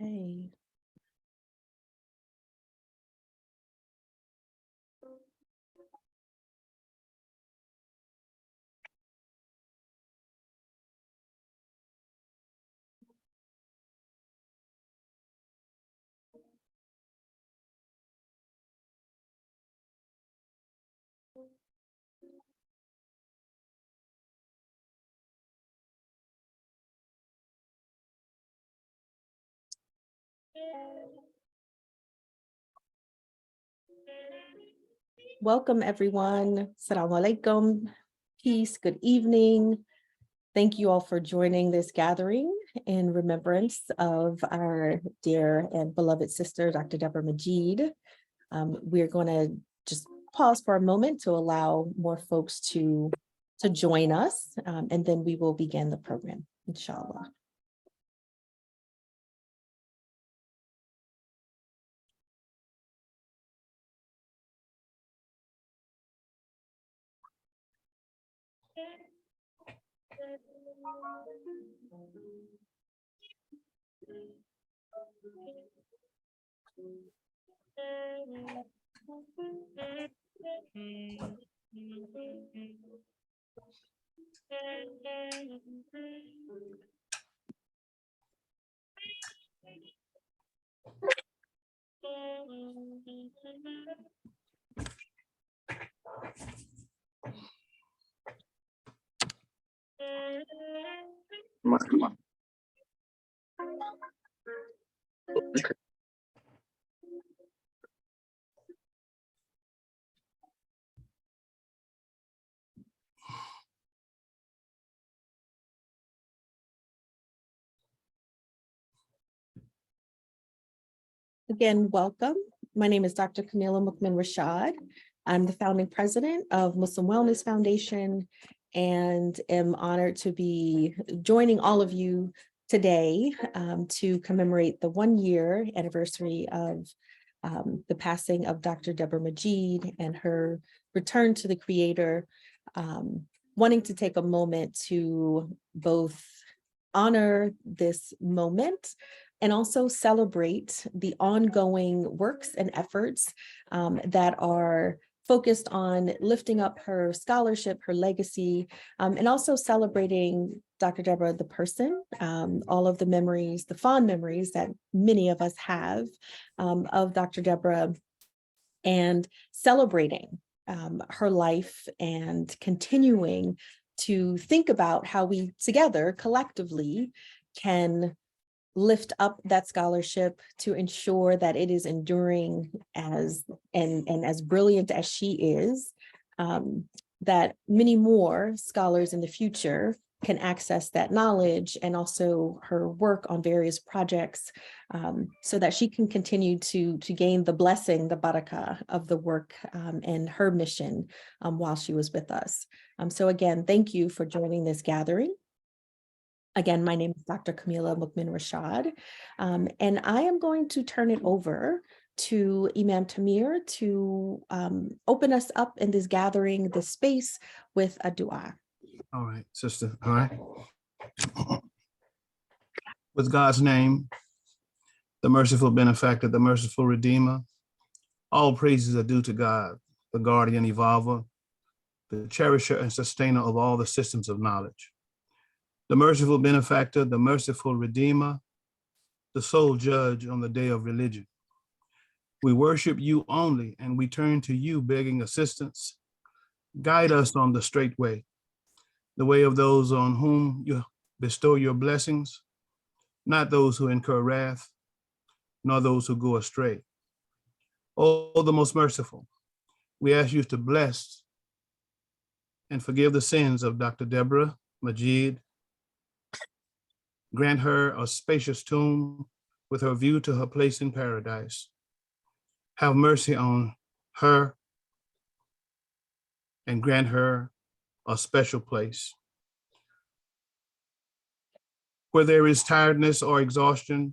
Okay. Welcome, everyone. Assalamu alaikum. Peace, good evening. Thank you all for joining this gathering in remembrance of our dear and beloved sister, Dr. Debra Majeed. We're going to just pause for a moment to allow more folks to join us, and then we will begin the program, inshallah. Again, welcome. My name is Dr. Camila Mukmin Rashad. I'm the founding president of Muslim Wellness Foundation and am honored to be joining all of you today to commemorate the 1-year anniversary of the passing of Dr. Debra Majeed and her return to the Creator, wanting to take a moment to both honor this moment and also celebrate the ongoing works and efforts that are focused on lifting up her scholarship, her legacy, and also celebrating Dr. Debra, the person, all of the memories, the fond memories that many of us have of Dr. Debra, and celebrating her life and continuing to think about how we together collectively can lift up that scholarship to ensure that it is enduring as and as brilliant as she is, that many more scholars in the future can access that knowledge and also her work on various projects, so that she can continue to gain the blessing, the barakah of the work and her mission while she was with us. So again, thank you for joining this gathering. Again, my name is Dr. Camila Mukmin Rashad, and I am going to turn it over to Imam Tamir to open us up in this gathering, this space, with a dua. All right, sister. All right. With God's name, the merciful benefactor, the merciful redeemer, all praises are due to God, the guardian evolver, the cherisher and sustainer of all the systems of knowledge. The merciful benefactor, the merciful redeemer, the sole judge on the day of religion. We worship you only, and we turn to you begging assistance. Guide us on the straight way, the way of those on whom you bestow your blessings, not those who incur wrath, nor those who go astray. Oh, the most merciful, we ask you to bless and forgive the sins of Dr. Debra Majeed. Grant her a spacious tomb with her view to her place in paradise. Have mercy on her and grant her a special place. Where there is tiredness or exhaustion,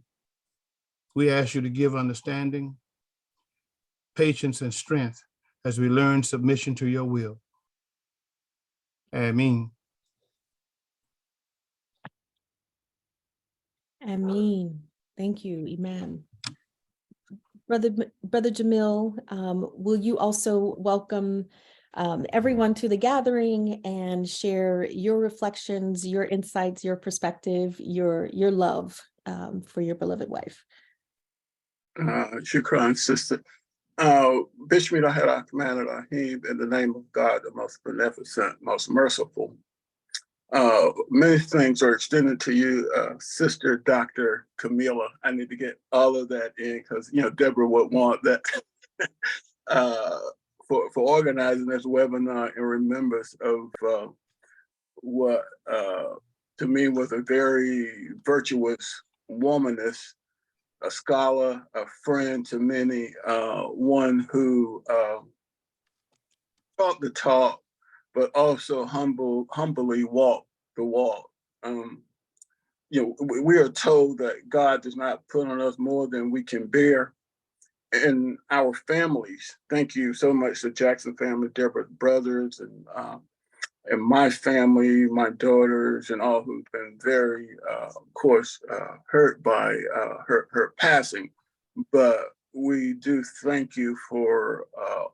we ask you to give understanding, patience, and strength as we learn submission to your will. Ameen. Ameen. Thank you, Iman. Brother Jamil, will you also welcome everyone to the gathering and share your reflections, your insights, your perspective, your love for your beloved wife? Shukran, sister. Bismillah commanded Rahim, in the name of God, the most beneficent, most merciful. Many things are extended to you, Sister Dr. Camila. I need to get all of that in because, Deborah would want that for organizing this webinar in remembrance of what to me was a very virtuous womaness, a scholar, a friend to many, one who talked the talk, but also humbly walked the walk. We are told that God does not put on us more than we can bear. And our families, thank you so much to Jackson family, Deborah's brothers, and my family, my daughters, and all who've been very, of course, hurt by her passing. But we do thank you for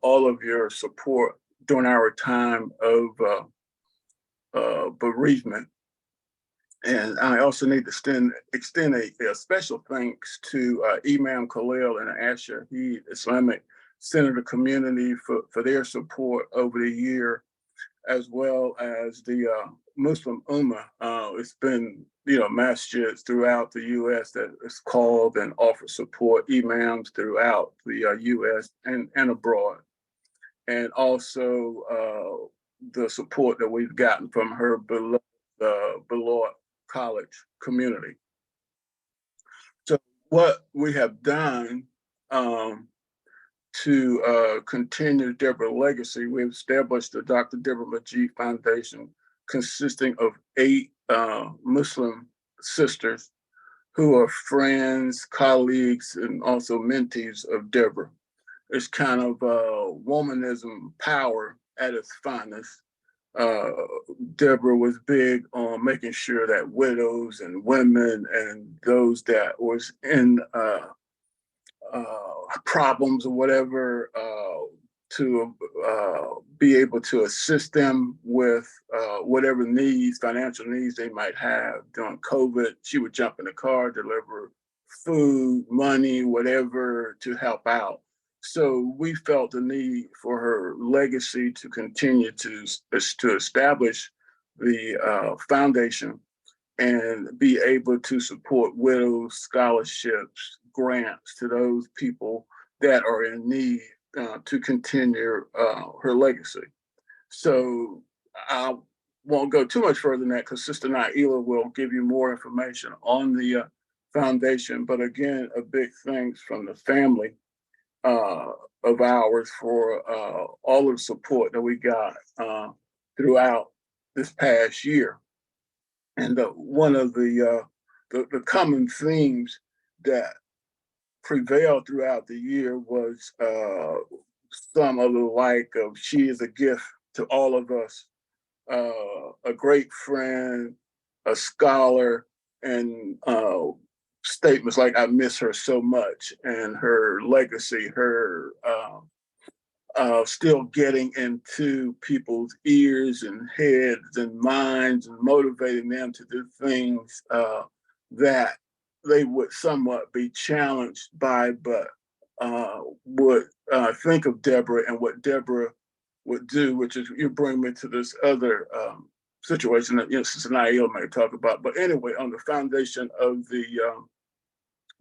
all of your support during our time of bereavement. And I also need to extend a special thanks to Imam Khalil and Asher Heed Islamic Center community for their support over the year, as well as the Muslim Ummah. It's been, masjids throughout the U.S. that is called and offer support, imams throughout the U.S. and abroad. And also the support that we've gotten from her beloved college community. So what we have done to continue Debra's legacy, we've established the Dr. Debra Majeed Foundation consisting of 8 Muslim sisters who are friends, colleagues, and also mentees of Debra. It's kind of womanism power at its finest. Debra was big on making sure that widows and women and those that was in problems or whatever, to be able to assist them with whatever needs, financial needs they might have. During COVID, she would jump in the car, deliver food, money, whatever to help out. So we felt the need for her legacy to continue to establish the foundation and be able to support widows, scholarships, grants to those people that are in need to continue her legacy. So I won't go too much further than that because Sister Naila will give you more information on the foundation. But again, a big thanks from the family of ours for all of the support that we got throughout this past year. And one of the common themes that prevailed throughout the year was some of the like of she is a gift to all of us, a great friend, a scholar, and statements like I miss her so much, and her legacy, her still getting into people's ears and heads and minds and motivating them to do things that they would somewhat be challenged by, but would think of Debra and what Debra would do, which is you bring me to this other situation that Sister Naila may talk about. But anyway, on the foundation of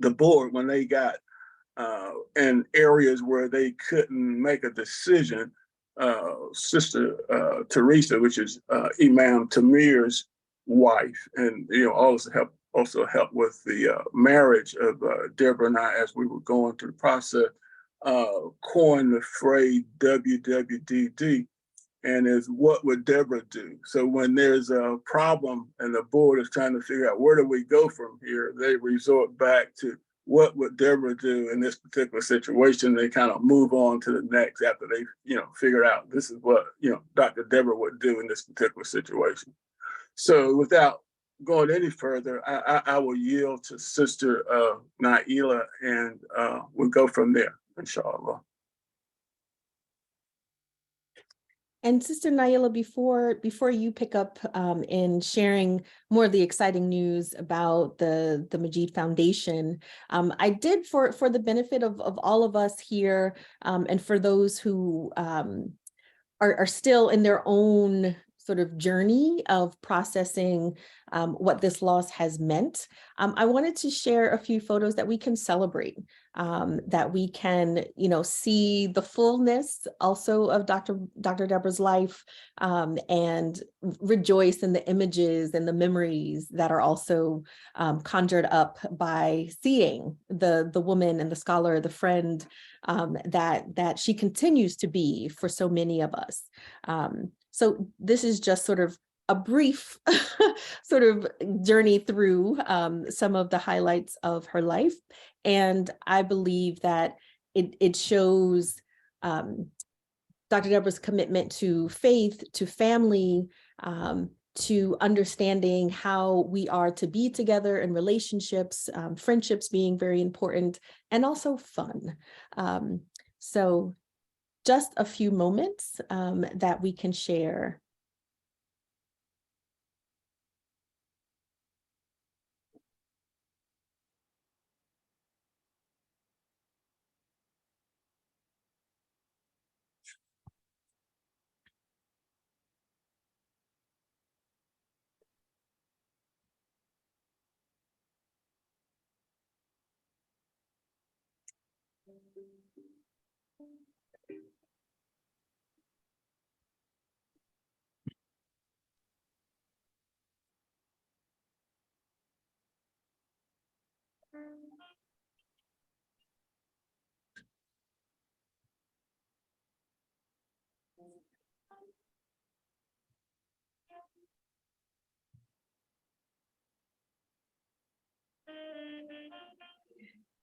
the board, when they got in areas where they couldn't make a decision, Sister Teresa, which is Imam Tamir's wife, and also helped with the marriage of Debra and I as we were going through the process, coined the phrase WWDD, and is what would Debra do? So when there's a problem and the board is trying to figure out where do we go from here, they resort back to what would Debra do in this particular situation. They kind of move on to the next after they, figure out this is what, Dr. Debra would do in this particular situation. So without going any further, I will yield to Sister Naila, and we'll go from there, inshallah. And Sister Naila, before you pick up in sharing more of the exciting news about the Majeed Foundation, I did for the benefit of all of us here, and for those who are still in their own sort of journey of processing what this loss has meant. I wanted to share a few photos that we can celebrate, that we can, see the fullness also of Dr. Debra's life, and rejoice in the images and the memories that are also conjured up by seeing the woman and the scholar, the friend that she continues to be for so many of us. So this is just sort of a brief sort of journey through some of the highlights of her life. And I believe that it shows Dr. Debra's commitment to faith, to family, to understanding how we are to be together in relationships, friendships being very important, and also fun. So just a few moments that we can share.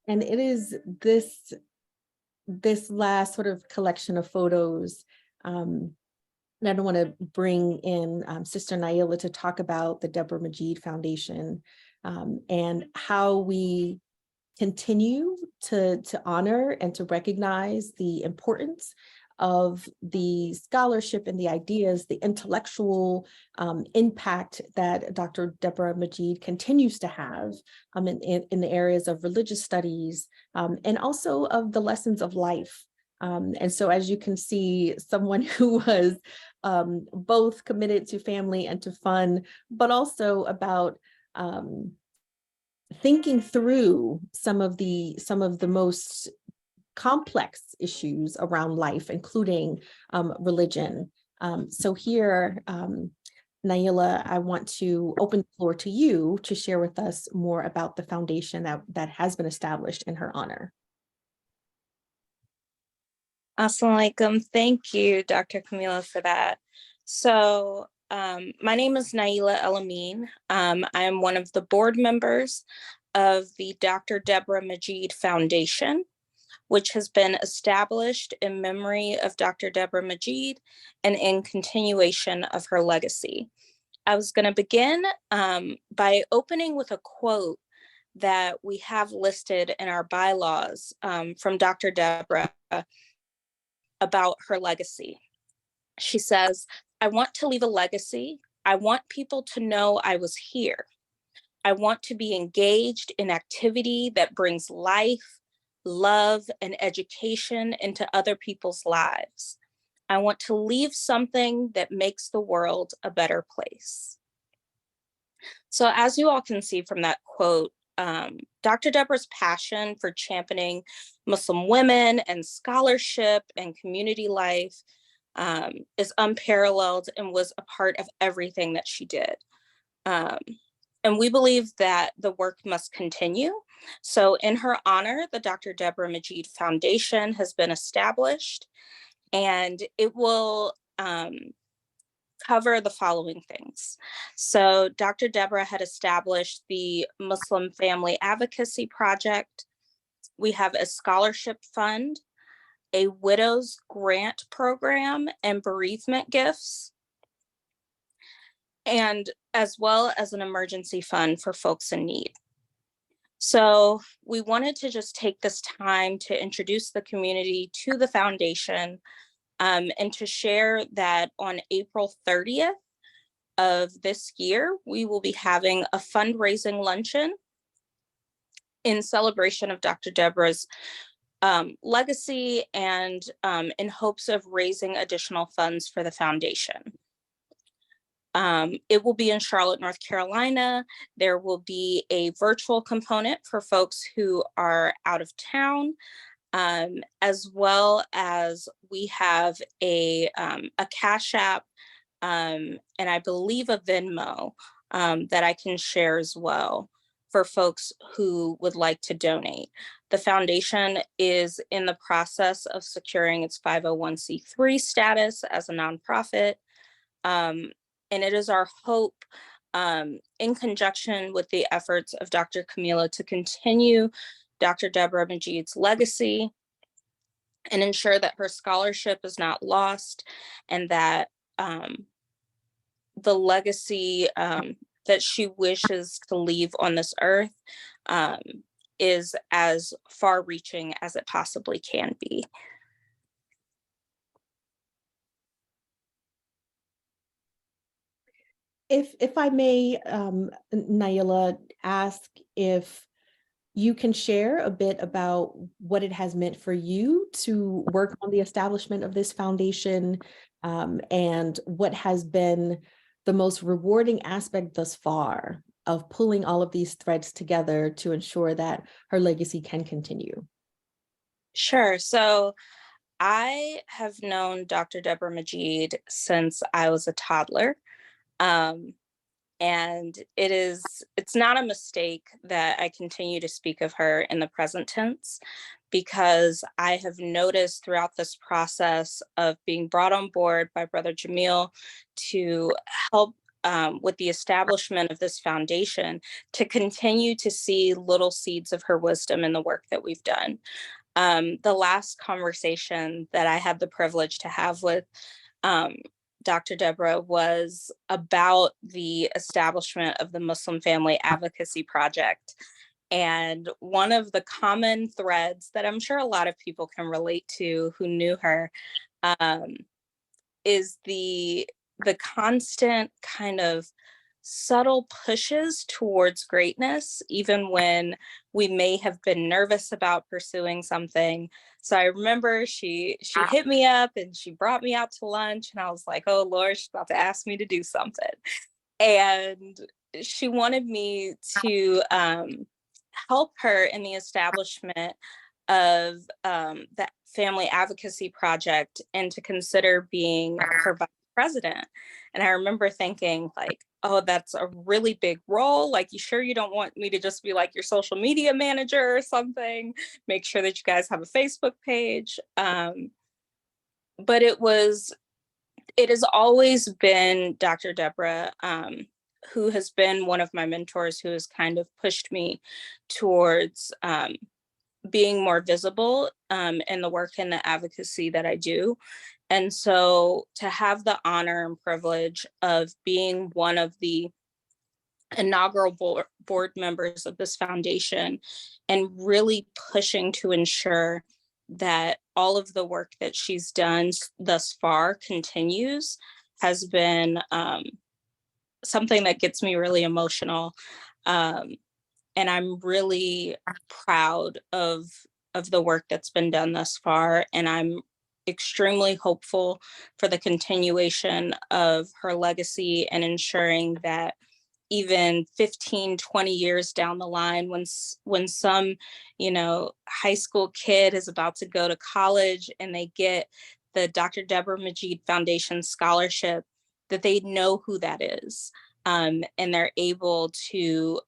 And it is this last sort of collection of photos, and I don't want to bring in Sister Naila to talk about the Debra Majeed Foundation, and how we continue to honor and to recognize the importance of the scholarship and the ideas, the intellectual impact that Dr. Debra Majeed continues to have in the areas of religious studies, and also of the lessons of life. And so, as you can see, someone who was both committed to family and to fun, but also about thinking through some of the most complex issues around life, including religion. So here, Naila, I want to open the floor to you to share with us more about the foundation that has been established in her honor. Assalamu alaikum. Thank you, Dr. Camila, for that. So my name is Naila El-Amin. I am one of the board members of the Dr. Debra Majeed Foundation, which has been established in memory of Dr. Debra Majeed and in continuation of her legacy. I was going to begin by opening with a quote that we have listed in our bylaws from Dr. Debra about her legacy. She says, "I want to leave a legacy. I want people to know I was here. I want to be engaged in activity that brings life, love, and education into other people's lives. I want to leave something that makes the world a better place." So as you all can see from that quote, Dr. Debra's passion for championing Muslim women and scholarship and community life is unparalleled and was a part of everything that she did. And we believe that the work must continue. So in her honor, the Dr. Debra Majeed Foundation has been established, and it will cover the following things. So Dr. Debra had established the Muslim Family Advocacy Project. We have a scholarship fund, a widow's grant program, and bereavement gifts. And as well as an emergency fund for folks in need. So we wanted to just take this time to introduce the community to the foundation, and to share that on April 30th of this year, we will be having a fundraising luncheon in celebration of Dr. Debra's legacy, and in hopes of raising additional funds for the foundation. It will be in Charlotte, North Carolina. There will be a virtual component for folks who are out of town, as well as we have a Cash App, and I believe a Venmo that I can share as well for folks who would like to donate. The foundation is in the process of securing its 501c3 status as a nonprofit. And it is our hope, in conjunction with the efforts of Dr. Camila, to continue Dr. Debra Majeed's legacy and ensure that her scholarship is not lost, and that the legacy that she wishes to leave on this earth is as far-reaching as it possibly can be. If I may, Naila, ask if you can share a bit about what it has meant for you to work on the establishment of this foundation, and what has been the most rewarding aspect thus far of pulling all of these threads together to ensure that her legacy can continue. Sure. So I have known Dr. Debra Majeed since I was a toddler. And it's not a mistake that I continue to speak of her in the present tense, because I have noticed throughout this process of being brought on board by Brother Jamil to help with the establishment of this foundation, to continue to see little seeds of her wisdom in the work that we've done. The last conversation that I had the privilege to have with Dr. Debra was about the establishment of the Muslim Family Advocacy Project. And one of the common threads that I'm sure a lot of people can relate to who knew her is the constant kind of subtle pushes towards greatness, even when we may have been nervous about pursuing something. So I remember she hit me up and she brought me out to lunch, and I was like, oh Lord, she's about to ask me to do something. And she wanted me to help her in the establishment of that family advocacy project, and to consider being her vice president. And I remember thinking, like, oh, that's a really big role. Like, you sure you don't want me to just be like your social media manager or something? Make sure that you guys have a Facebook page. But it has always been Dr. Debra, who has been one of my mentors, who has kind of pushed me towards being more visible in the work and the advocacy that I do. And so to have the honor and privilege of being one of the inaugural board members of this foundation, and really pushing to ensure that all of the work that she's done thus far continues, has been something that gets me really emotional. And I'm really proud of the work that's been done thus far. And I'm extremely hopeful for the continuation of her legacy, and ensuring that even 15, 20 years down the line, when some, high school kid is about to go to college and they get the Dr. Debra Majeed Foundation scholarship, that they know who that is. And they're able to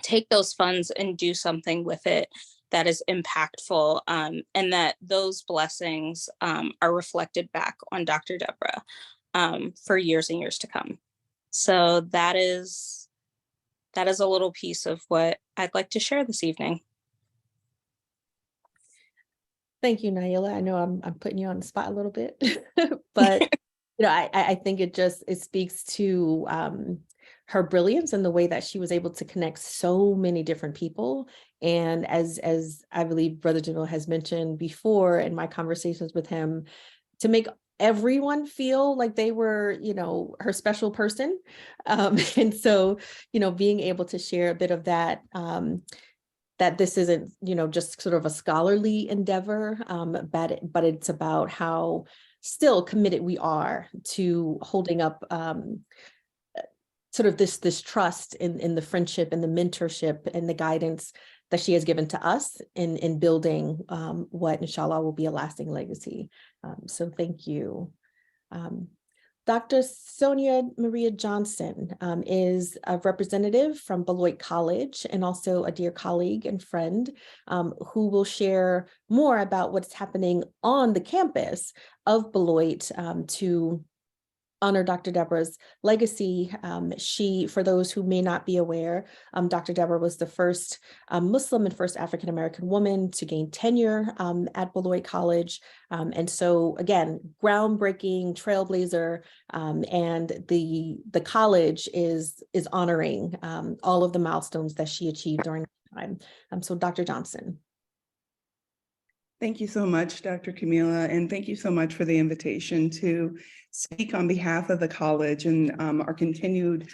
take those funds and do something with it that is impactful, and that those blessings are reflected back on Dr. Debra for years and years to come. So that is a little piece of what I'd like to share this evening. Thank you, Naila. I know I'm putting you on the spot a little bit, but I think it speaks to her brilliance and the way that she was able to connect so many different people. And as I believe Brother Jamil has mentioned before in my conversations with him, to make everyone feel like they were, her special person. And so, being able to share a bit of that, that this isn't, just sort of a scholarly endeavor, but it's about how still committed we are to holding up sort of this trust in the friendship and the mentorship and the guidance that she has given to us in building what inshallah will be a lasting legacy. So thank you. Dr. Sonia Maria Johnson is a representative from Beloit College and also a dear colleague and friend who will share more about what's happening on the campus of Beloit to honor Dr. Debra's legacy. For those who may not be aware, Dr. Debra was the first Muslim and first African-American woman to gain tenure at Beloit College. And so again, groundbreaking trailblazer, and the college is honoring all of the milestones that she achieved during that time. So Dr. Johnson. Thank you so much, Dr. Camila, and thank you so much for the invitation to speak on behalf of the college and our continued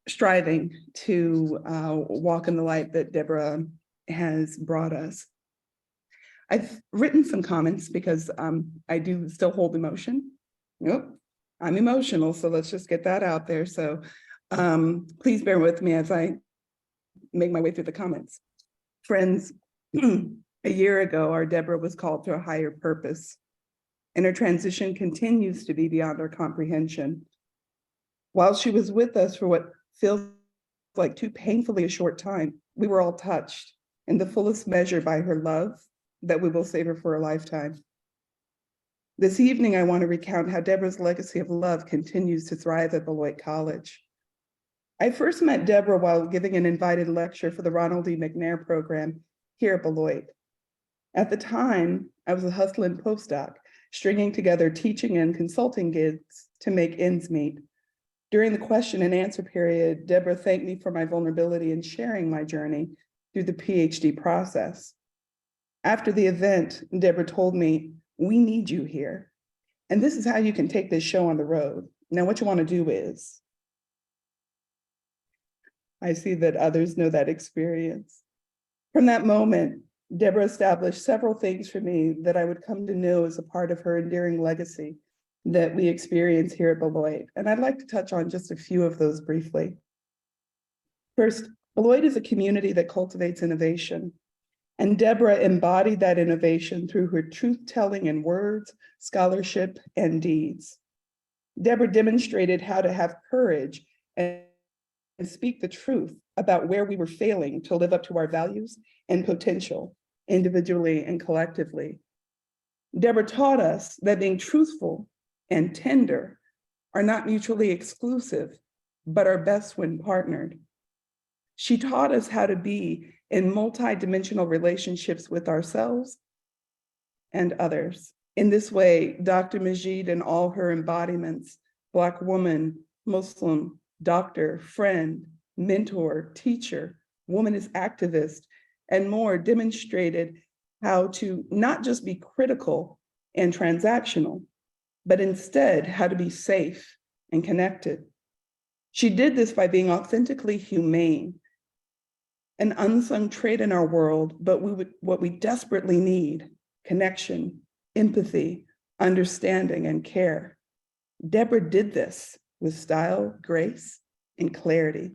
striving to walk in the light that Debra has brought us. I've written some comments because I do still hold emotion. Nope, I'm emotional, so let's just get that out there. So please bear with me as I make my way through the comments. Friends, a year ago, our Debra was called to a higher purpose, and her transition continues to be beyond our comprehension. While she was with us for what feels like too painfully a short time, we were all touched in the fullest measure by her love that we will savor for a lifetime. This evening, I want to recount how Debra's legacy of love continues to thrive at Beloit College. I first met Debra while giving an invited lecture for the Ronald D. McNair program here at Beloit. At the time, I was a hustling postdoc, stringing together teaching and consulting gigs to make ends meet. During the question and answer period, Debra thanked me for my vulnerability in sharing my journey through the PhD process. After the event, Debra told me, "We need you here. And this is how you can take this show on the road. Now, what you want to do is," I see that others know that experience. From that moment, Debra established several things for me that I would come to know as a part of her enduring legacy that we experience here at Beloit. And I'd like to touch on just a few of those briefly. First, Beloit is a community that cultivates innovation. And Debra embodied that innovation through her truth-telling in words, scholarship, and deeds. Debra demonstrated how to have courage and speak the truth about where we were failing to live up to our values and potential, individually and collectively. Debra taught us that being truthful and tender are not mutually exclusive, but are best when partnered. She taught us how to be in multi-dimensional relationships with ourselves and others. In this way, Dr. Majeed and all her embodiments, Black woman, Muslim, doctor, friend, mentor, teacher, womanist activist, and more, demonstrated how to not just be critical and transactional, but instead how to be safe and connected. She did this by being authentically humane, an unsung trait in our world, but what we desperately need: connection, empathy, understanding, and care. Debra did this with style, grace, and clarity.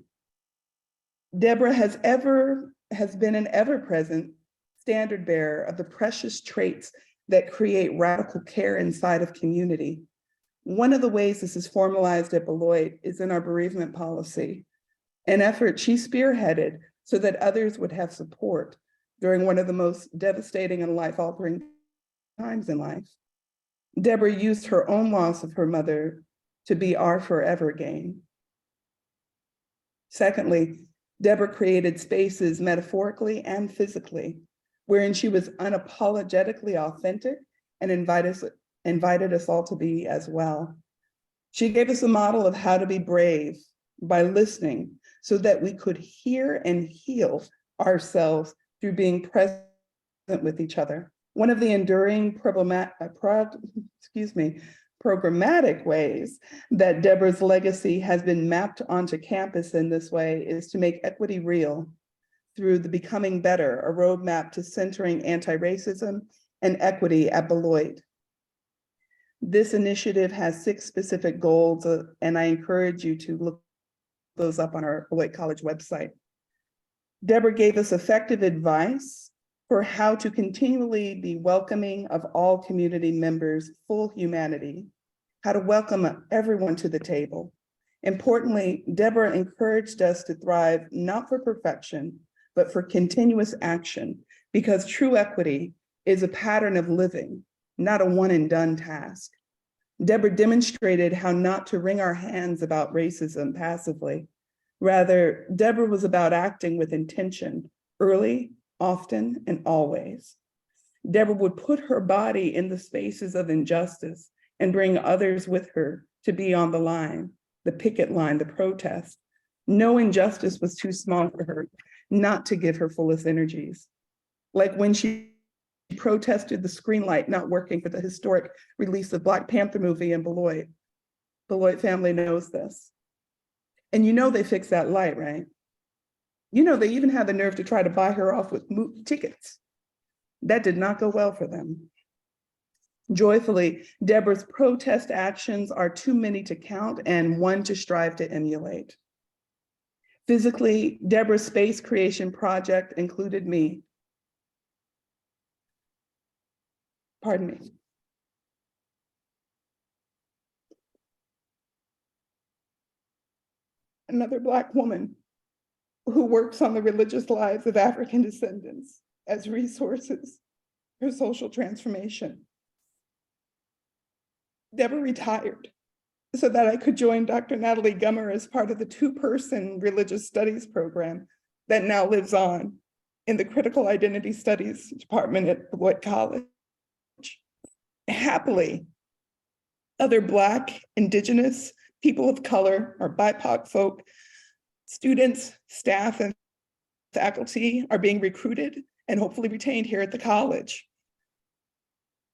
Debra has been an ever-present standard bearer of the precious traits that create radical care inside of community. One of the ways this is formalized at Beloit is in our bereavement policy, an effort she spearheaded so that others would have support during one of the most devastating and life-altering times in life. Debra used her own loss of her mother to be our forever gain. Secondly, Debra created spaces metaphorically and physically, wherein she was unapologetically authentic and invited invited us all to be as well. She gave us a model of how to be brave by listening so that we could hear and heal ourselves through being present with each other. One of the enduring programmatic ways that Debra's legacy has been mapped onto campus in this way is to make equity real through the Becoming Better, a roadmap to centering anti-racism and equity at Beloit. This initiative has 6 specific goals, and I encourage you to look those up on our Beloit College website. Debra gave us effective advice for how to continually be welcoming of all community members' full humanity, how to welcome everyone to the table. Importantly, Debra encouraged us to thrive not for perfection, but for continuous action, because true equity is a pattern of living, not a one and done task. Debra demonstrated how not to wring our hands about racism passively. Rather, Debra was about acting with intention, early, often, and always. Debra would put her body in the spaces of injustice and bring others with her to be on the line, the picket line, the protest. No injustice was too small for her not to give her fullest energies. Like when she protested the screen light not working for the historic release of Black Panther movie in Beloit. Beloit family knows this. And you know they fixed that light, right? You know they even had the nerve to try to buy her off with tickets. That did not go well for them. Joyfully, Debra's protest actions are too many to count and one to strive to emulate. Physically, Debra's space creation project included me. Pardon me. Another Black woman who works on the religious lives of African descendants as resources for social transformation. Debra retired so that I could join Dr. Natalie Gummer as part of the 2-person religious studies program that now lives on in the Critical Identity Studies department at Beloit College. Happily, other Black, Indigenous, people of color, or BIPOC folk, students, staff, and faculty are being recruited and hopefully retained here at the college.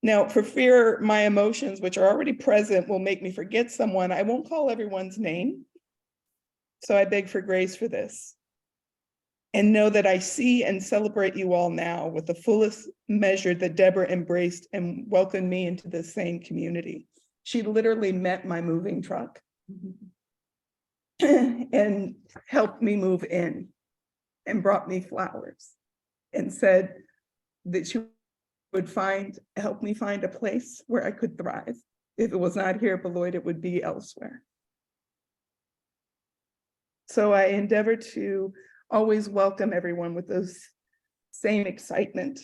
Now, for fear my emotions, which are already present, will make me forget someone, I won't call everyone's name. So I beg for grace for this. And know that I see and celebrate you all now with the fullest measure that Debra embraced and welcomed me into the same community. She literally met my moving truck and helped me move in and brought me flowers and said that she would help me find a place where I could thrive. If it was not here at Beloit, it would be elsewhere. So I endeavor to always welcome everyone with those same excitement.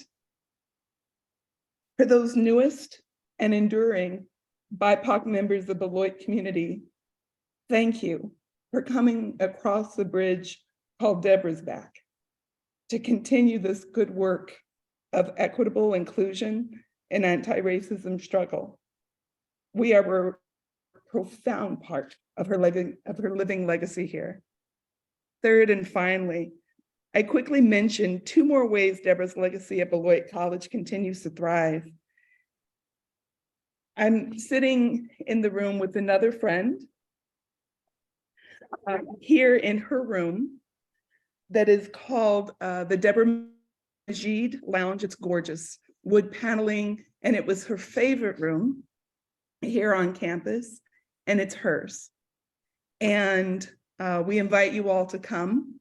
For those newest and enduring BIPOC members of the Beloit community, thank you for coming across the bridge called Debra's Back to continue this good work of equitable inclusion and anti-racism struggle. We are a profound part of her living legacy here. Third and finally, I quickly mentioned 2 more ways Debra's legacy at Beloit College continues to thrive. I'm sitting in the room with another friend here in her room that is called the Debra Majeed Lounge. It's gorgeous, wood paneling, and it was her favorite room here on campus, and it's hers. And we invite you all to come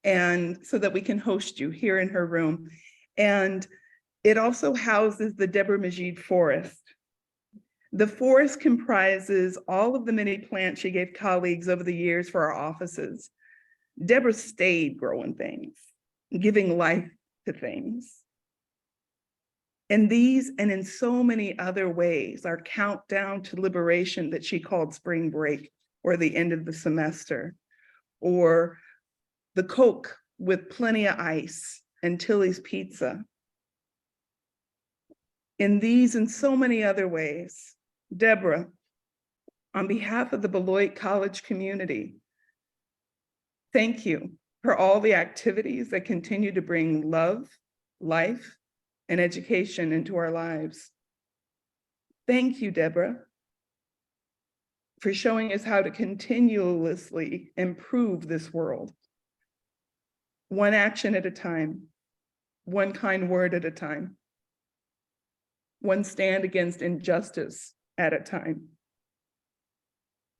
and so that we can host you here in her room. And it also houses the Debra Majeed Forest. The forest comprises all of the many plants she gave colleagues over the years for our offices. Debra stayed growing things, giving life to things. In these and in so many other ways, our countdown to liberation that she called spring break or the end of the semester, or the Coke with plenty of ice and Tilly's pizza. In these and so many other ways, Debra, on behalf of the Beloit College community, thank you for all the activities that continue to bring love, life, and education into our lives. Thank you, Debra, for showing us how to continuously improve this world. One action at a time, one kind word at a time, one stand against injustice at a time.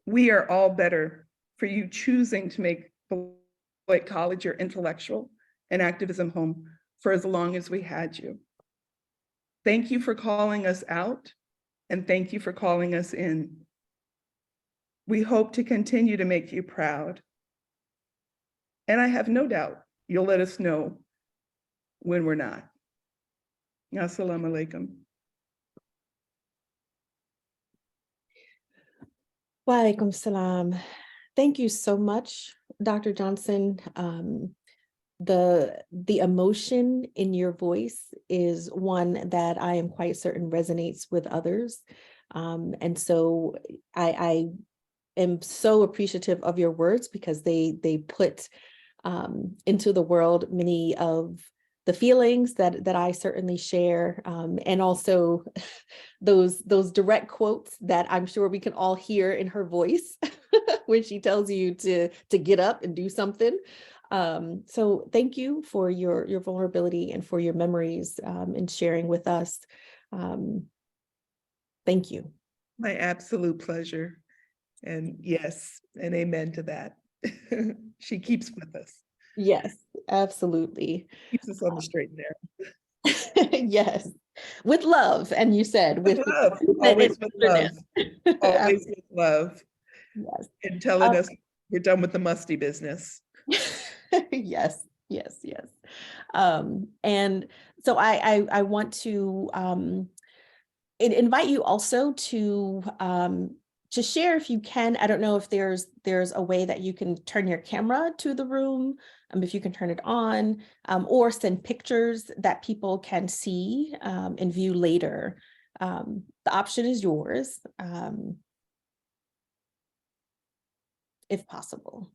We are all better for you choosing to make Beloit College your intellectual and activism home for as long as we had you. Thank you for calling us out, and thank you for calling us in. We hope to continue to make you proud. And I have no doubt you'll let us know when we're not. Assalamu alaikum. Wa alaikum salam. Thank you so much, Dr. Johnson. The emotion in your voice is one that I am quite certain resonates with others. And so I am so appreciative of your words, because they put into the world many of the feelings that I certainly share, and also those direct quotes that I'm sure we can all hear in her voice when she tells you to get up and do something. So thank you for your vulnerability and for your memories, and sharing with us. Thank you. My absolute pleasure. And yes, and amen to that. She keeps with us, Yes, absolutely. keeps us on the straight and narrow. Yes, with love. And you said With love, always with love, always with love, Yes. and telling us we're done with the musty business. Yes, yes, yes. And so I want to invite you also to share, if you can. I don't know if there's a way that you can turn your camera to the room, if you can turn it on, or send pictures that people can see and view later. The option is yours, if possible.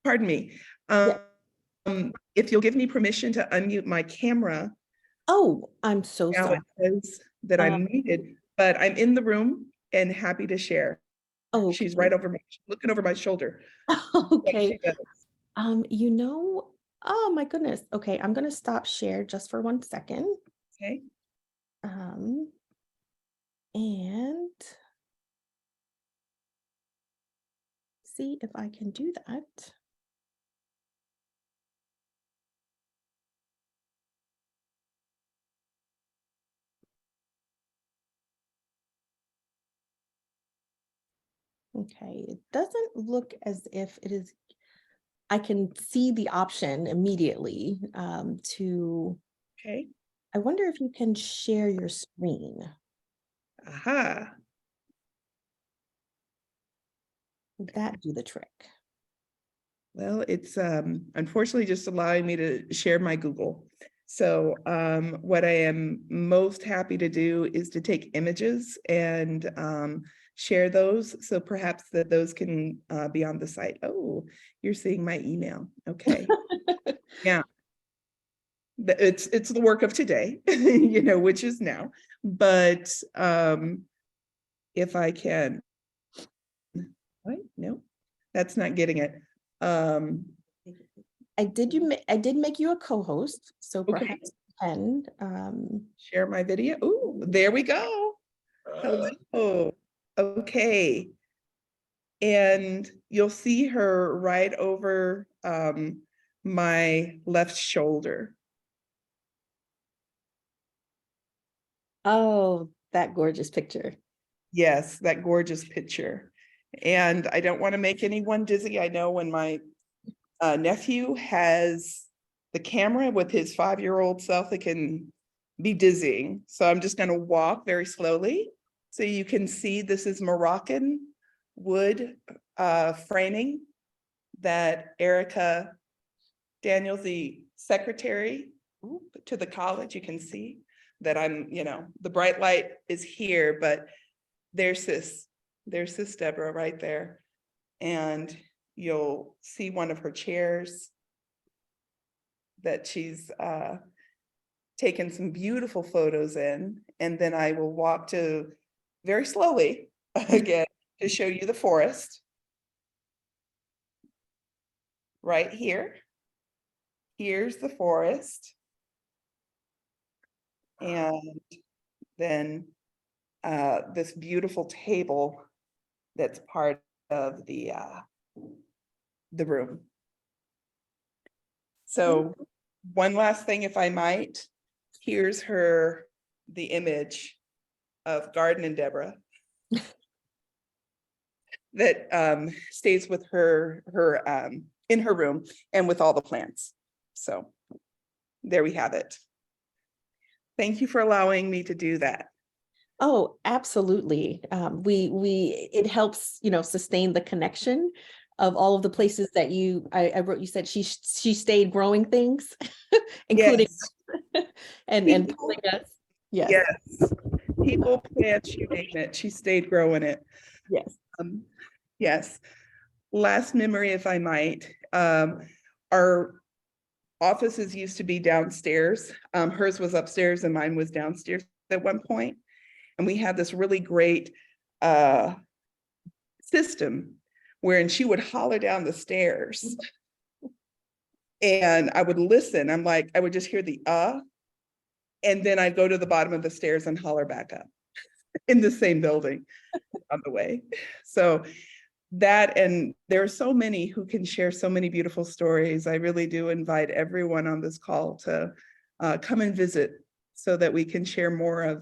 Pardon me. Yeah. If you'll give me permission to unmute my camera. Oh, I'm so Now sorry. it says that I'm muted, but I'm in the room and happy to share. Oh, She's right over me, looking over my shoulder. okay. You know, oh my goodness. Okay, I'm gonna stop share just for 1 second. Okay. And see if I can do that. Okay, it doesn't look as if it is. I can see the option immediately to. Okay. I wonder if you can share your screen. Aha. Would that do the trick? Well, it's unfortunately just allowing me to share my Google. So what I am most happy to do is to take images and share those. So perhaps that those can be on the site. Oh, you're seeing my email. Okay. Yeah. It's the work of today, you know, which is now. But if I can, what? No, that's not getting it. I did make you a co-host, so Okay. perhaps you can. Share my video. Oh, there we go. Hello. Okay. And you'll see her right over my left shoulder. Oh, that gorgeous picture. Yes, that gorgeous picture. And I don't want to make anyone dizzy. I know when my nephew has the camera with his 5-year-old self, it can be dizzying. So I'm just going to walk very slowly so you can see this is Moroccan wood framing that Erica Daniels, the secretary to the college, you can see that I'm, the bright light is here, but there's this Debra right there. And you'll see one of her chairs that she's taken some beautiful photos in. And then I will walk to very slowly again to show you the forest. Right here. Here's the forest. And then this beautiful table that's part of the room. So one last thing, if I might, here's the image of Garden and Debra that stays with her in her room and with all the plants. So there we have it. Thank you for allowing me to do that. Oh, absolutely. It helps, sustain the connection of all of the places that I wrote. You said she stayed growing things, including and pulling us. Yes. Yes. People, plants, you name it. She stayed growing it. Yes. Yes. Last memory, if I might. Our offices used to be downstairs. Hers was upstairs and mine was downstairs at one point. And we had this really great system wherein she would holler down the stairs. And I would listen. I would just hear the and then I'd go to the bottom of the stairs and holler back up in the same building on the way. So that, and there are so many who can share so many beautiful stories. I really do invite everyone on this call to come and visit so that we can share more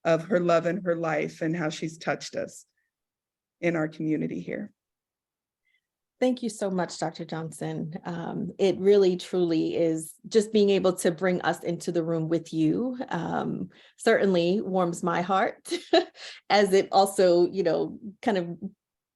of her love and her life and how she's touched us in our community here. Thank you so much, Dr. Johnson. It really, truly is just being able to bring us into the room with you. Certainly warms my heart as it also, kind of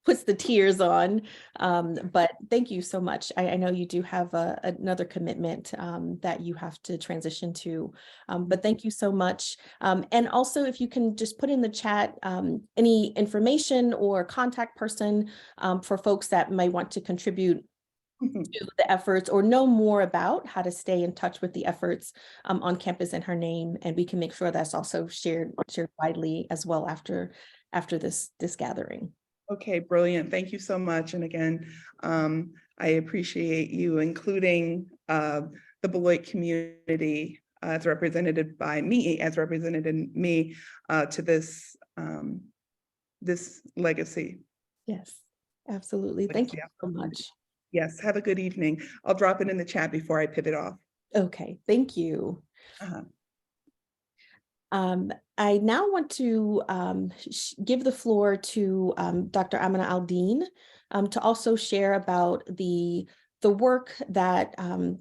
puts the tears on. But thank you so much. I know you do have another commitment that you have to transition to, but thank you so much. And also, if you can just put in the chat any information or contact person for folks that might want to contribute to the efforts or know more about how to stay in touch with the efforts on campus in her name, and we can make sure that's also shared widely as well after this gathering. Okay, brilliant. Thank you so much. And again, I appreciate you including the Beloit community as represented by me, to this this legacy. Yes, absolutely. Thank you so much. Yes, have a good evening. I'll drop it in the chat before I pivot off. Okay, thank you. I now want to give the floor to Dr. Amina Al-Din to also share about the work that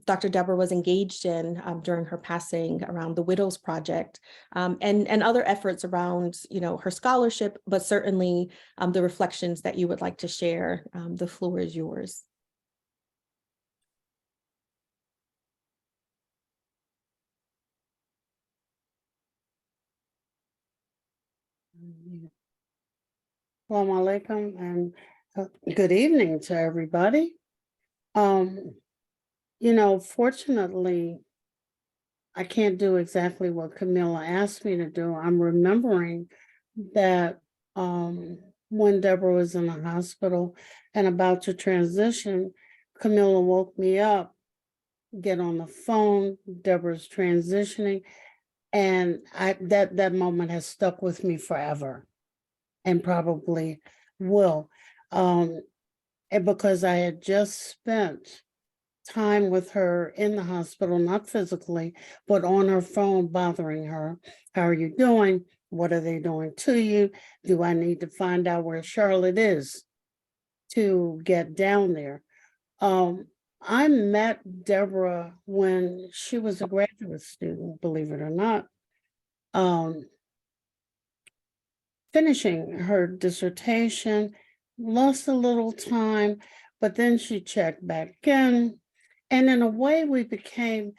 Dr. Debra was engaged in during her passing around the Widows Project and other efforts around, her scholarship, but certainly the reflections that you would like to share. The floor is yours. Assalamu alaikum and good evening to everybody. Fortunately, I can't do exactly what Camilla asked me to do. I'm remembering that when Debra was in the hospital and about to transition, Camilla woke me up, get on the phone, Debra's transitioning, and that moment has stuck with me forever. And probably will, and because I had just spent time with her in the hospital, not physically, but on her phone, bothering her. How are you doing? What are they doing to you? Do I need to find out where Charlotte is to get down there? I met Debra when she was a graduate student, believe it or not. Finishing her dissertation, lost a little time, but then she checked back in. And in a way, we became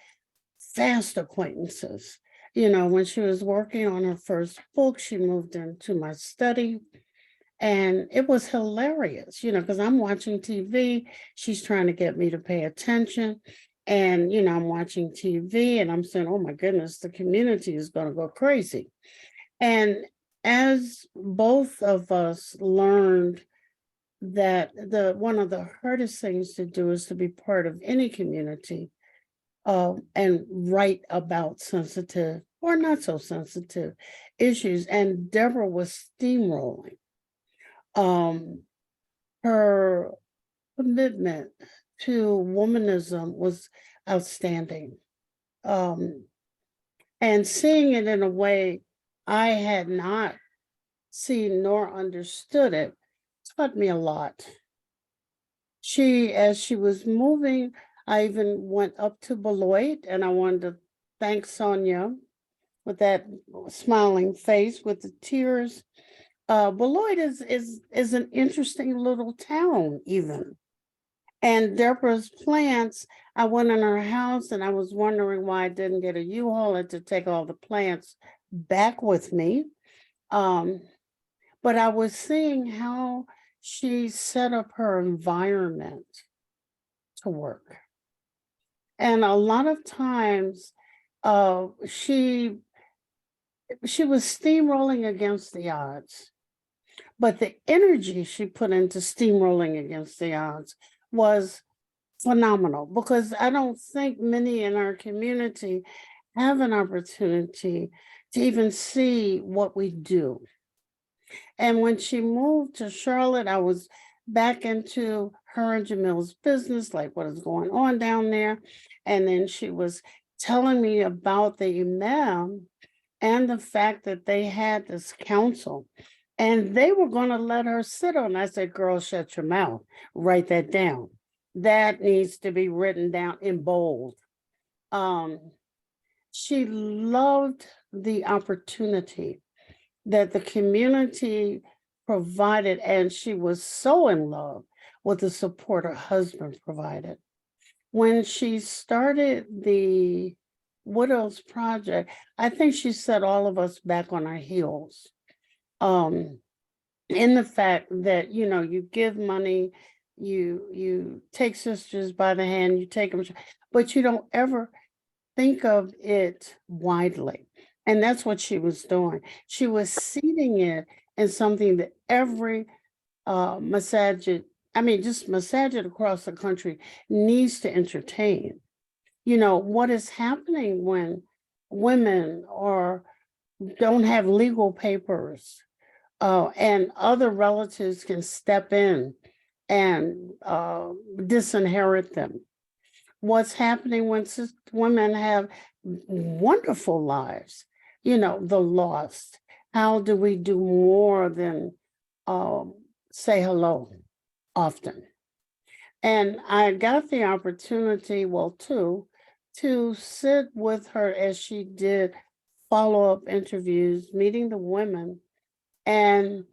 fast acquaintances. You know, when she was working on her first book, she moved into my study. And it was hilarious, you know, because I'm watching TV. She's trying to get me to pay attention. And, you know, I'm watching TV and I'm saying, oh my goodness, the community is going to go crazy. And as both of us learned that one of the hardest things to do is to be part of any community, and write about sensitive or not so sensitive issues. And Deborah was steamrolling. Her commitment to womanism was outstanding. And seeing it in a way I had not seen nor understood it taught me a lot. As she was moving, I even went up to Beloit and I wanted to thank Sonia with that smiling face with the tears. Beloit is an interesting little town even. And Deborah's plants, I went in her house and I was wondering why I didn't get a U-Haul to take all the plants back with me. But I was seeing how she set up her environment to work. And a lot of times she was steamrolling against the odds. But the energy she put into steamrolling against the odds was phenomenal, because I don't think many in our community have an opportunity to even see what we do. And when she moved to Charlotte, I was back into her and Jamil's business, like what is going on down there. And then she was telling me about the imam and the fact that they had this council and they were going to let her sit on. I said, girl, shut your mouth. Write that down. That needs to be written down in bold. She loved the opportunity that the community provided, and she was so in love with the support her husband provided. When she started the Widows Project, I think she set all of us back on our heels. In the fact that, you know, you give money, you take sisters by the hand, you take them, but you don't ever think of it widely. And that's what she was doing. She was seeding it in something that every masajid, just masajid across the country needs to entertain. You know, what is happening when women don't have legal papers, and other relatives can step in and disinherit them. What's happening when women have wonderful lives, you know, the lost. How do we do more than say hello often? And I got the opportunity, to sit with her as she did follow-up interviews, meeting the women. And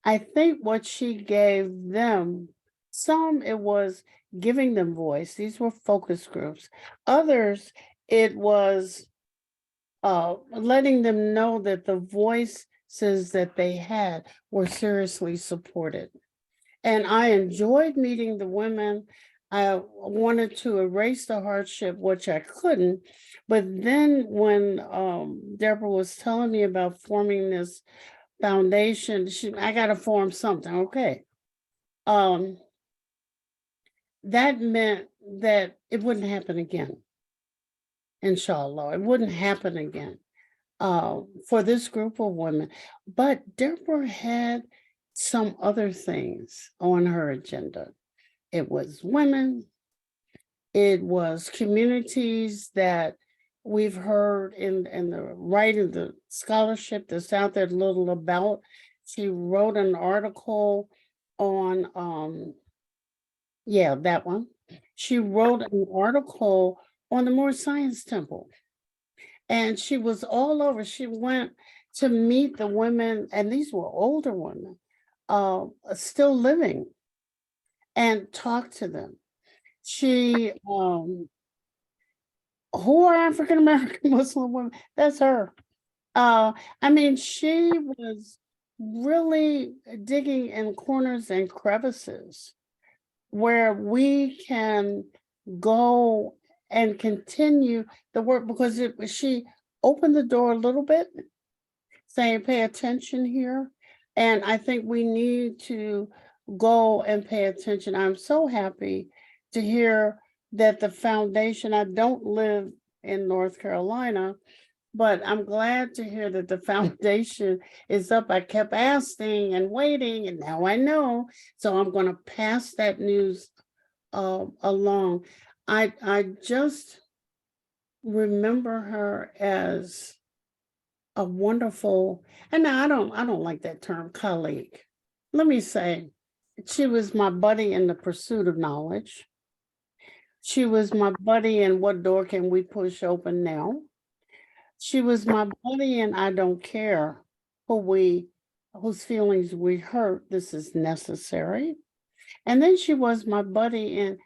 I think what she gave them, some it was giving them voice. These were focus groups. Others, it was letting them know that the voices that they had were seriously supported. And I enjoyed meeting the women. I wanted to erase the hardship, which I couldn't. But then when Deborah was telling me about forming this foundation, I got to form something. Okay. That meant that it wouldn't happen again. Inshallah, it wouldn't happen again for this group of women. But Deborah had some other things on her agenda. It was women. It was communities that we've heard in the writing, the scholarship that's out there little about. She wrote an article on, that one. She wrote an article on the Moore Science Temple. And she was all over. She went to meet the women, and these were older women, still living, and talk to them. She, who are African American Muslim women? That's her. I mean, she was really digging in corners and crevices where we can go and continue the work, because she opened the door a little bit, saying, pay attention here. And I think we need to go and pay attention. I'm so happy to hear that the foundation, I don't live in North Carolina, but I'm glad to hear that the foundation is up. I kept asking and waiting, and now I know. So I'm going to pass that news along. I just remember her as a wonderful, and I don't like that term, colleague. Let me say, she was my buddy in the pursuit of knowledge. She was my buddy in what door can we push open now. She was my buddy in I don't care whose feelings we hurt, this is necessary. And then she was my buddy in,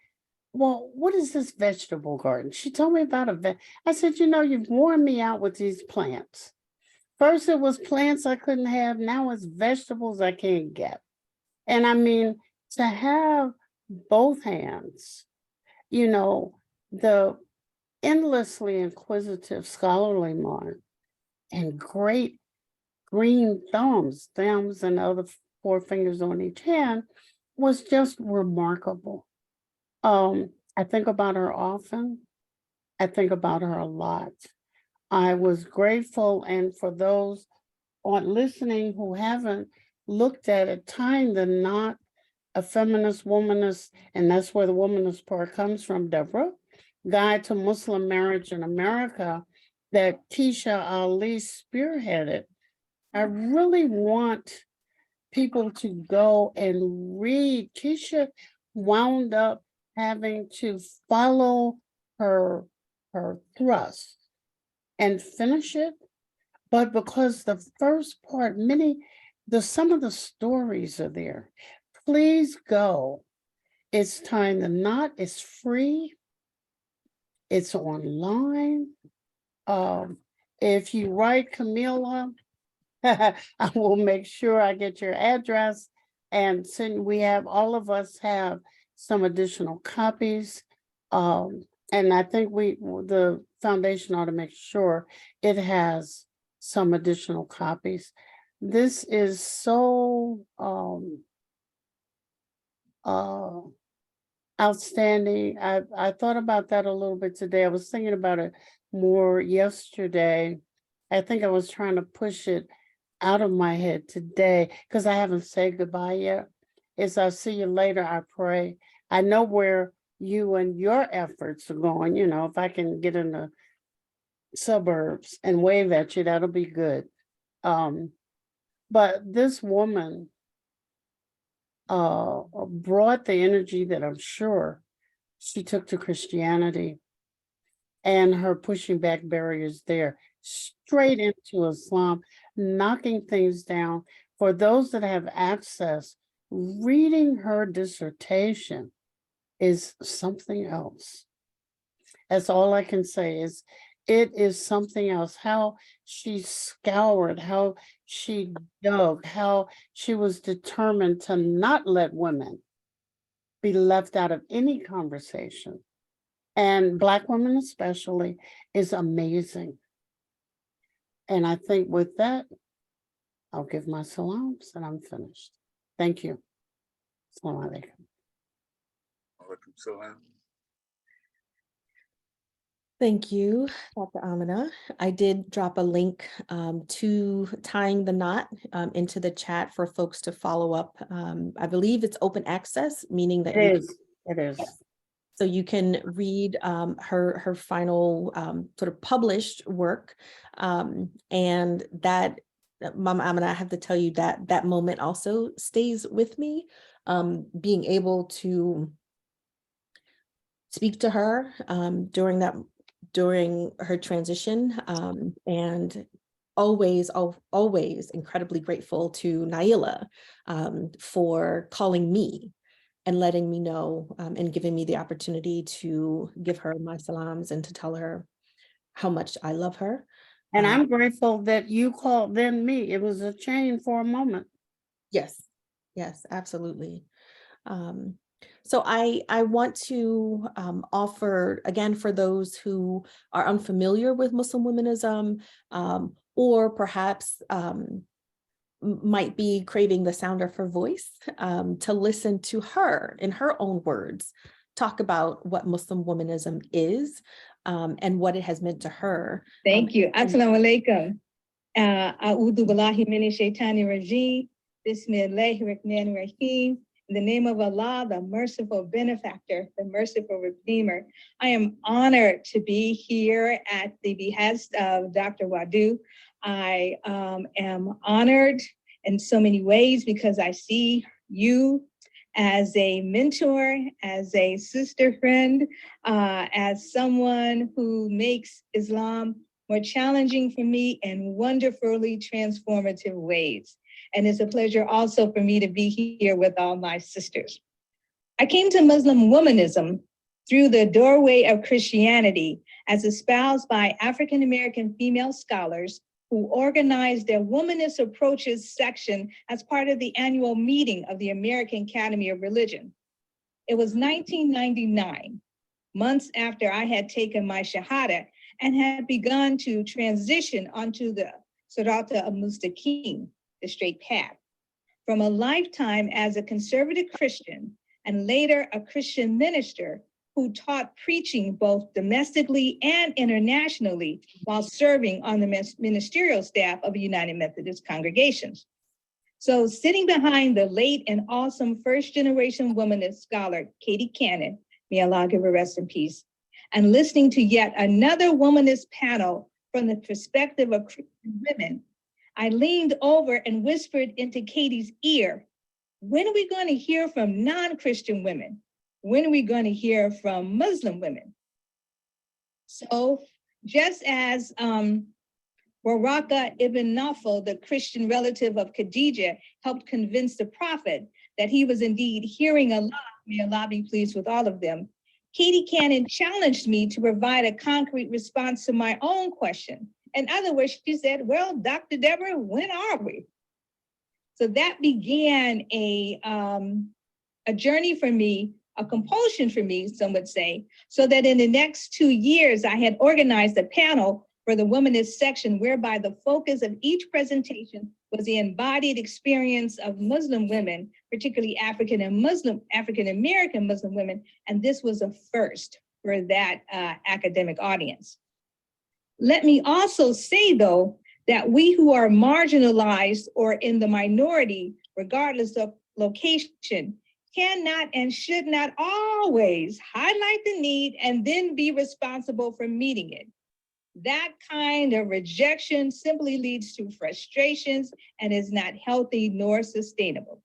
well, what is this vegetable garden? She told me about I said, you've worn me out with these plants. First it was plants I couldn't have, now it's vegetables I can't get. And I mean, to have both hands, the endlessly inquisitive scholarly mind and great green thumbs and other 4 fingers on each hand was just remarkable. I think about her often. I think about her a lot. I was grateful, and for those on listening who haven't looked at it, tying the knot, a feminist, womanist, and that's where the womanist part comes from, Debra, Guide to Muslim Marriage in America, that Keisha Ali spearheaded. I really want people to go and read. Keisha wound up having to follow her thrust and finish it, but because the first part, some of the stories are there. Please go. It's Tying the Knot. It's free. It's online. If you write Camila, I will make sure I get your address and send. All of us have some additional copies. And I think the foundation ought to make sure it has some additional copies. This is so outstanding. I thought about that a little bit today. I was thinking about it more yesterday. I think I was trying to push it out of my head today because I haven't said goodbye yet. It's I'll see you later, I pray. I know where you and your efforts are going. If I can get in the suburbs and wave at you, that'll be good. But this woman brought the energy that I'm sure she took to Christianity and her pushing back barriers there straight into Islam, knocking things down. For those that have access, reading her dissertation is something else. That's all I can say is it is something else. How she scoured, how she dug, how she was determined to not let women be left out of any conversation. And Black women especially is amazing. And I think with that, I'll give my salams and I'm finished. Thank you. Assalamu alaikum. Alaikum salam. Thank you, Dr. Amina. I did drop a link to Tying the Knot into the chat for folks to follow up. I believe it's open access, meaning that It is. So you can read her final sort of published work, and that, Mama Amina, I have to tell you that moment also stays with me. Being able to speak to her during her transition, and always incredibly grateful to Naila for calling me and letting me know and giving me the opportunity to give her my salams and to tell her how much I love her. And I'm grateful that you called then me. It was a chain for a moment. Yes, yes, absolutely. So I want to offer, again, for those who are unfamiliar with Muslim womanism, or perhaps might be craving the sound of her voice, to listen to her in her own words, talk about what Muslim womanism is and what it has meant to her. Thank you. Assalamu alaikum. A'udhu billahi minash shaitani rajim. Bismillahir rahmanir rahim. In the name of Allah, the merciful benefactor, the merciful redeemer. I am honored to be here at the behest of Dr. Wadu. I am honored in so many ways because I see you as a mentor, as a sister friend, as someone who makes Islam more challenging for me in wonderfully transformative ways. And it's a pleasure also for me to be here with all my sisters. I came to Muslim womanism through the doorway of Christianity as espoused by African-American female scholars who organized their Womanist Approaches section as part of the annual meeting of the American Academy of Religion. It was 1999, months after I had taken my Shahada and had begun to transition onto the Sirata al-Mustaqim, the straight path. From a lifetime as a conservative Christian and later a Christian minister who taught preaching both domestically and internationally while serving on the ministerial staff of United Methodist congregations. So sitting behind the late and awesome first generation womanist scholar, Katie Cannon, may Allah give her rest in peace, and listening to yet another womanist panel from the perspective of Christian women, I leaned over and whispered into Katie's ear, when are we going to hear from non-Christian women? When are we going to hear from Muslim women? So just as Waraka ibn Nawfal, the Christian relative of Khadijah, helped convince the prophet that he was indeed hearing Allah, may Allah be pleased with all of them, Katie Cannon challenged me to provide a concrete response to my own question. In other words, she said, well, Dr. Debra, when are we? So that began a journey for me, a compulsion for me, some would say, so that in the next 2 years, I had organized a panel for the womanist section whereby the focus of each presentation was the embodied experience of Muslim women, particularly African-American Muslim women, and this was a first for that academic audience. Let me also say, though, that we who are marginalized or in the minority, regardless of location, cannot and should not always highlight the need and then be responsible for meeting it. That kind of rejection simply leads to frustrations and is not healthy nor sustainable.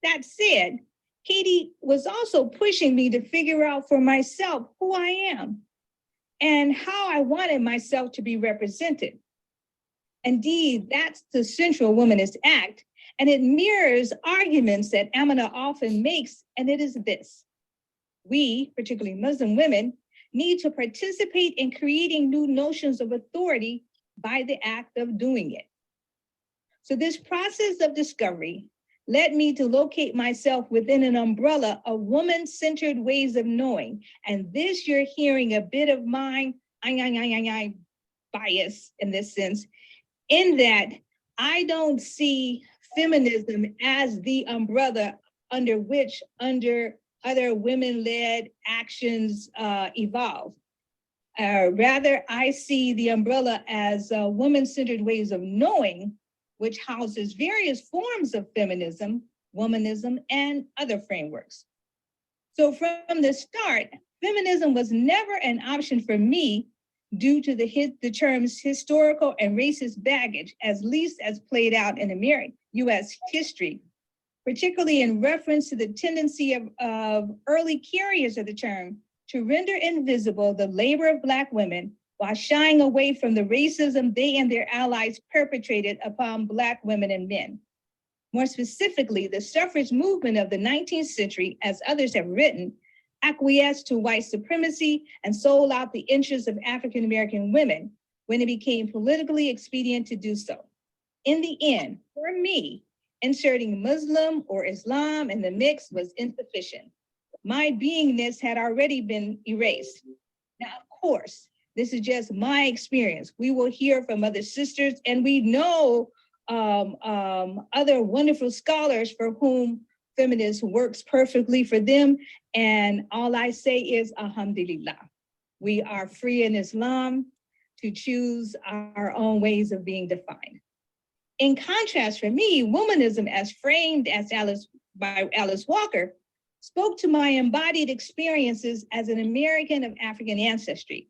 That said, Katie was also pushing me to figure out for myself who I am and how I wanted myself to be represented. Indeed, that's the central womanist act, and it mirrors arguments that Amina often makes, and it is this. We, particularly Muslim women, need to participate in creating new notions of authority by the act of doing it. So this process of discovery led me to locate myself within an umbrella of woman-centered ways of knowing. And this you're hearing a bit of mine, bias in this sense, in that I don't see feminism as the umbrella under which other women-led actions evolve. Rather, I see the umbrella as woman-centered ways of knowing, which houses various forms of feminism, womanism, and other frameworks. So from the start, feminism was never an option for me due to the term's historical and racist baggage, as least as played out in US history, particularly in reference to the tendency of early carriers of the term to render invisible the labor of Black women while shying away from the racism they and their allies perpetrated upon Black women and men. More specifically, the suffrage movement of the 19th century, as others have written, acquiesced to white supremacy and sold out the interests of African American women when it became politically expedient to do so. In the end, for me, inserting Muslim or Islam in the mix was insufficient. My beingness had already been erased. Now, of course, this is just my experience. We will hear from other sisters, and we know other wonderful scholars for whom feminist works perfectly for them. And all I say is, alhamdulillah. We are free in Islam to choose our own ways of being defined. In contrast, for me, womanism, as framed as by Alice Walker, spoke to my embodied experiences as an American of African ancestry.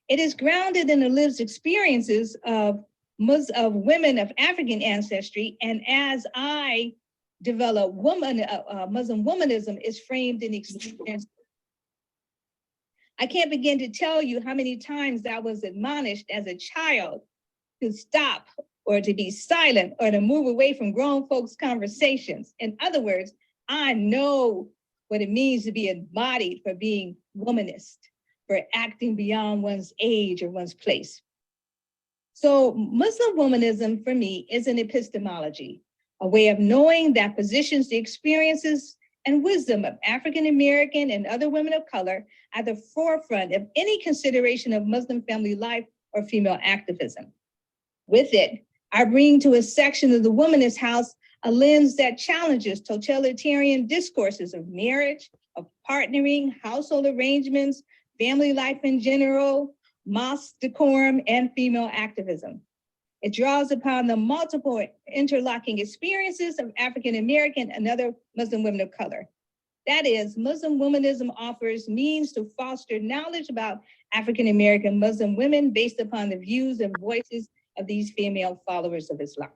It is grounded in the lived experiences of women of African ancestry, and as I develop Muslim womanism is framed in experience. I can't begin to tell you how many times I was admonished as a child to stop or to be silent or to move away from grown folks' conversations. In other words, I know what it means to be embodied for being womanist, for acting beyond one's age or one's place. So Muslim womanism for me is an epistemology, a way of knowing that positions the experiences and wisdom of African American and other women of color at the forefront of any consideration of Muslim family life or female activism. With it, I bring to a section of the womanist house a lens that challenges totalitarian discourses of marriage, of partnering, household arrangements, family life in general, mosque decorum, and female activism. It draws upon the multiple interlocking experiences of African American and other Muslim women of color. That is, Muslim womanism offers means to foster knowledge about African American Muslim women based upon the views and voices of these female followers of Islam.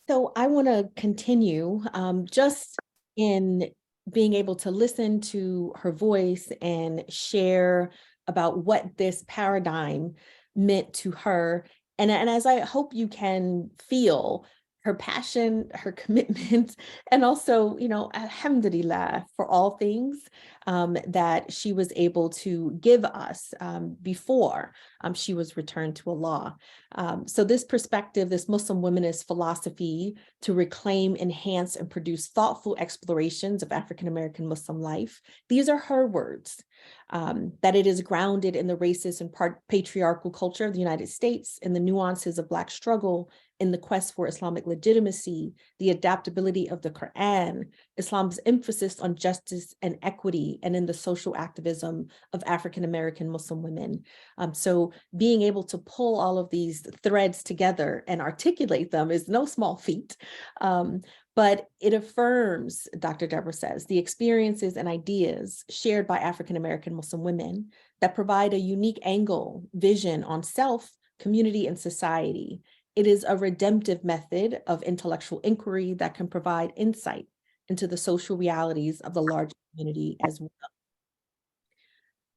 So I want to continue just in being able to listen to her voice and share about what this paradigm meant to her. And as I hope you can feel her passion, her commitment, and also, alhamdulillah for all things that she was able to give us before she was returned to Allah. So this perspective, this Muslim womanist philosophy to reclaim, enhance, and produce thoughtful explorations of African-American Muslim life, these are her words, that it is grounded in the racist and patriarchal culture of the United States, in the nuances of Black struggle, in the quest for Islamic legitimacy, the adaptability of the Quran, Islam's emphasis on justice and equity, and in the social activism of African-American Muslim women. So being able to pull all of these threads together and articulate them is no small feat. But it affirms, Dr. Debra says, the experiences and ideas shared by African-American Muslim women that provide a unique angle, vision on self, community, and society. It is a redemptive method of intellectual inquiry that can provide insight into the social realities of the larger community as well.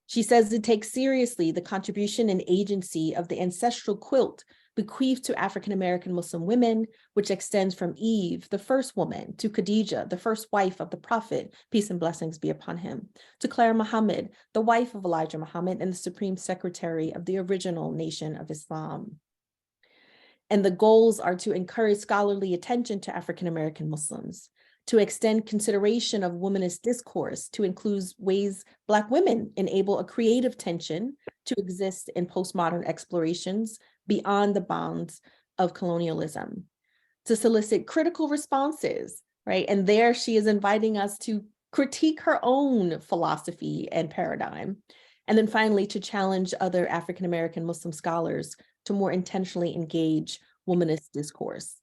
She says it takes seriously the contribution and agency of the ancestral quilt bequeathed to African-American Muslim women, which extends from Eve, the first woman, to Khadijah, the first wife of the Prophet, peace and blessings be upon him, to Claire Muhammad, the wife of Elijah Muhammad and the Supreme Secretary of the original Nation of Islam. And the goals are to encourage scholarly attention to African-American Muslims, to extend consideration of womanist discourse to include ways Black women enable a creative tension to exist in postmodern explorations beyond the bounds of colonialism, to solicit critical responses, right? And there she is inviting us to critique her own philosophy and paradigm. And then finally, to challenge other African-American Muslim scholars to more intentionally engage womanist discourse.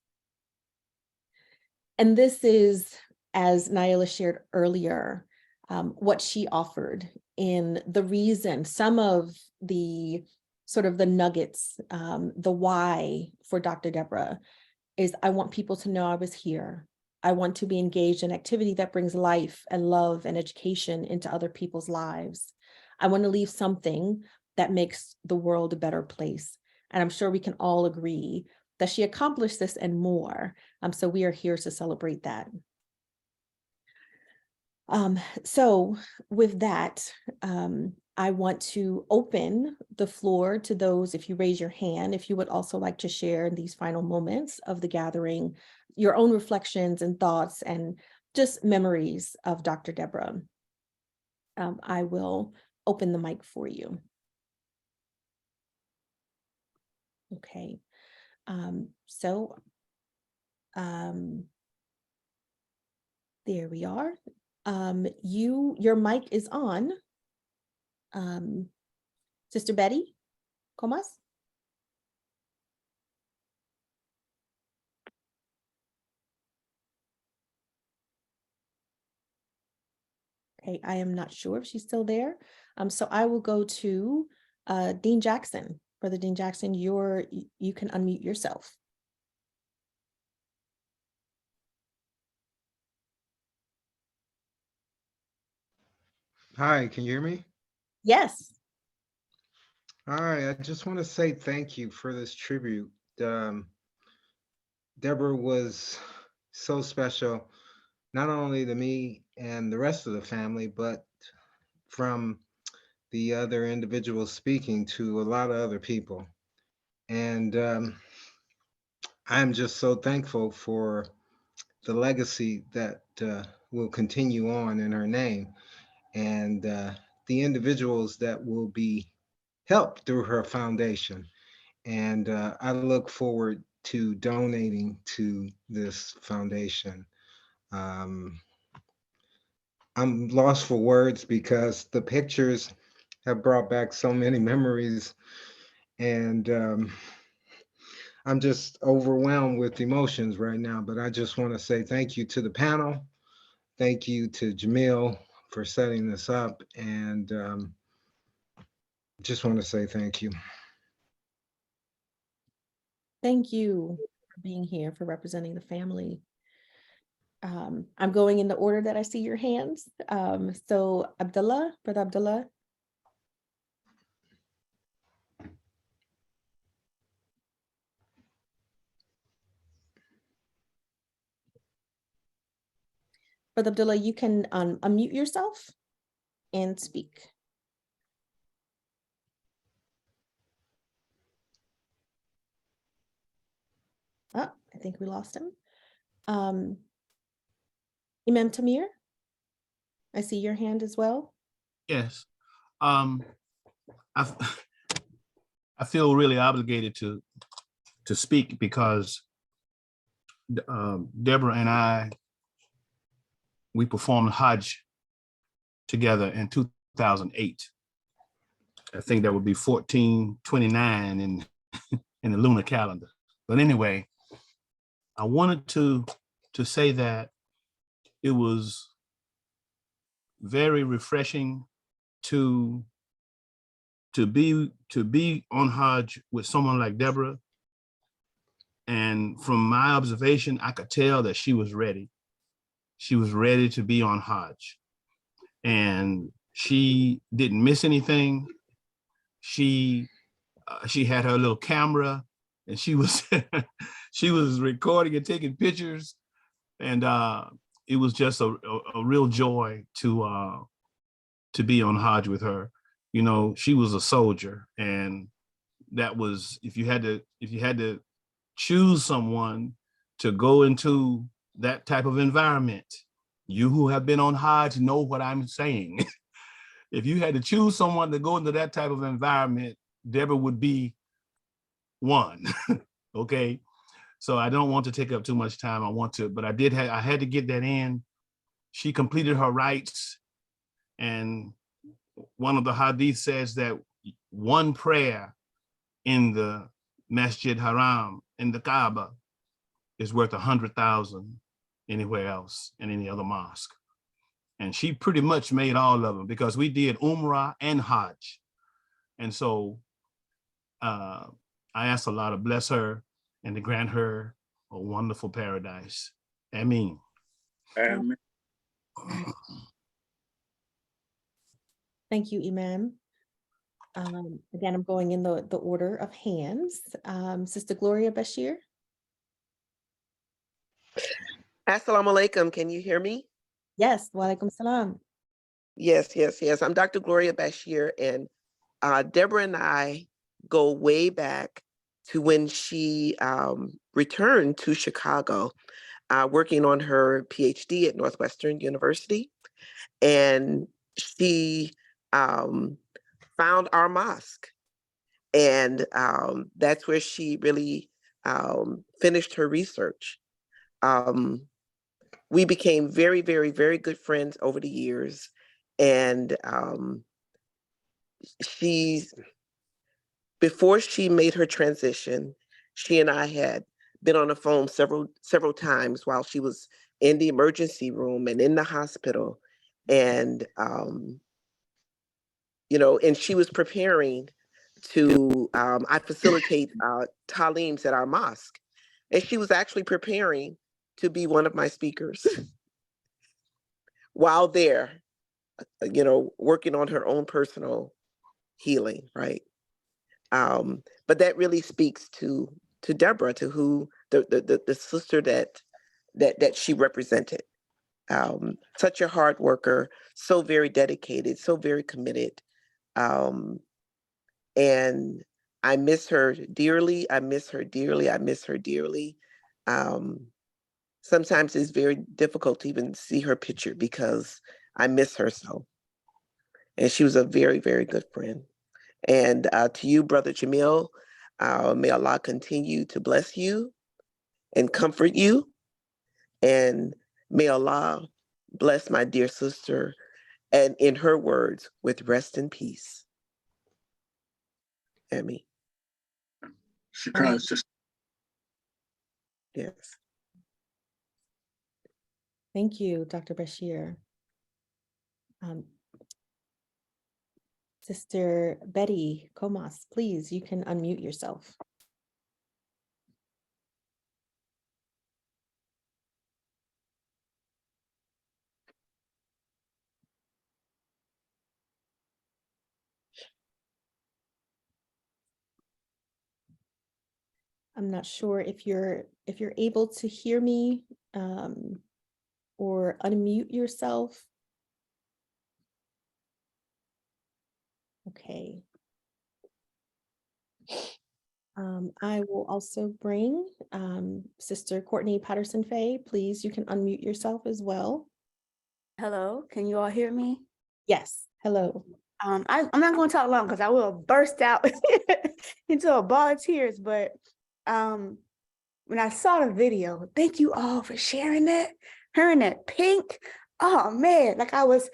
And this is, as Naila shared earlier, what she offered in the reason, some of the sort of the nuggets, the why for Dr. Debra is, I want people to know I was here. I want to be engaged in activity that brings life and love and education into other people's lives. I want to leave something that makes the world a better place. And I'm sure we can all agree that she accomplished this and more. So we are here to celebrate that. So with that, I want to open the floor to those, if you raise your hand, if you would also like to share in these final moments of the gathering, your own reflections and thoughts and just memories of Dr. Debra. I will open the mic for you. Okay. There we are. Your mic is on. Sister Betty Comas. Okay, I am not sure if she's still there. So I will go to Dean Jackson. Brother Dean Jackson, you can unmute yourself. Hi, can you hear me? Yes. All right, I just want to say thank you for this tribute. Deborah was so special, not only to me and the rest of the family, but from the other individuals speaking to a lot of other people. And I'm just so thankful for the legacy that will continue on in her name and the individuals that will be helped through her foundation. And I look forward to donating to this foundation. I'm lost for words because the pictures have brought back so many memories, and I'm just overwhelmed with emotions right now. But I just want to say thank you to the panel. Thank you to Jamil for setting this up, and just want to say thank you. Thank you for being here, for representing the family. I'm going in the order that I see your hands. So Abdullah, Brother Abdullah. Brother Abdullah, you can unmute yourself and speak. Oh, I think we lost him. Imam Tamir, I see your hand as well. Yes. I feel really obligated to speak because Deborah and I, we performed Hajj together in 2008. I think that would be 1429 in the lunar calendar. But anyway, I wanted to say that it was very refreshing to be on Hajj with someone like Deborah. And from my observation, I could tell that she was ready. She was ready to be on Hajj. And she didn't miss anything. She had her little camera and she was she was recording and taking pictures. And it was just a real joy to be on Hajj with her. You know, she was a soldier, and that was, if you had to choose someone to go into that type of environment, you who have been on Hajj know what I'm saying. If you had to choose someone to go into that type of environment, Deborah would be one. Okay. So I don't want to take up too much time. But I had to get that in. She completed her rites. And one of the hadith says that one prayer in the Masjid Haram, in the Kaaba, is worth 100,000 anywhere else in any other mosque. And she pretty much made all of them because we did Umrah and Hajj. And so I ask Allah to bless her and to grant her a wonderful paradise. Ameen. And Thank you, Imam. Again, I'm going in the order of hands. Sister Gloria Bashir. Assalamu alaikum. Can you hear me? Yes, wa alaikum salam. Yes, yes, yes. I'm Dr. Gloria Bashir, and Deborah and I go way back to when she returned to Chicago, working on her PhD at Northwestern University. And she found our mosque. And that's where she really finished her research. We became very, very, very good friends over the years. And before she made her transition, she and I had been on the phone several times while she was in the emergency room and in the hospital. And, and she was preparing to, I facilitate Taaleems at our mosque. And she was actually preparing to be one of my speakers while there, working on her own personal healing, right? But that really speaks to Deborah, to who the sister that she represented. Such a hard worker, so very dedicated, so very committed. And I miss her dearly. I miss her dearly. I miss her dearly. Sometimes it's very difficult to even see her picture because I miss her so. And she was a very, very good friend. And to you, Brother Jamil, may Allah continue to bless you and comfort you. And may Allah bless my dear sister, and in her words, with rest and peace. Ameen. she kind of just. Yes. Thank you, Dr. Bashir. Sister Betty Comas, please, you can unmute yourself. I'm not sure if you're able to hear me or unmute yourself. Okay. I will also bring Sister Courtney Patterson-Fay. Please, you can unmute yourself as well. Hello, can you all hear me? Yes, hello. I'm not going to talk long because I will burst out into a ball of tears. But when I saw the video, thank you all for sharing that. Her in that pink. Oh man, like I was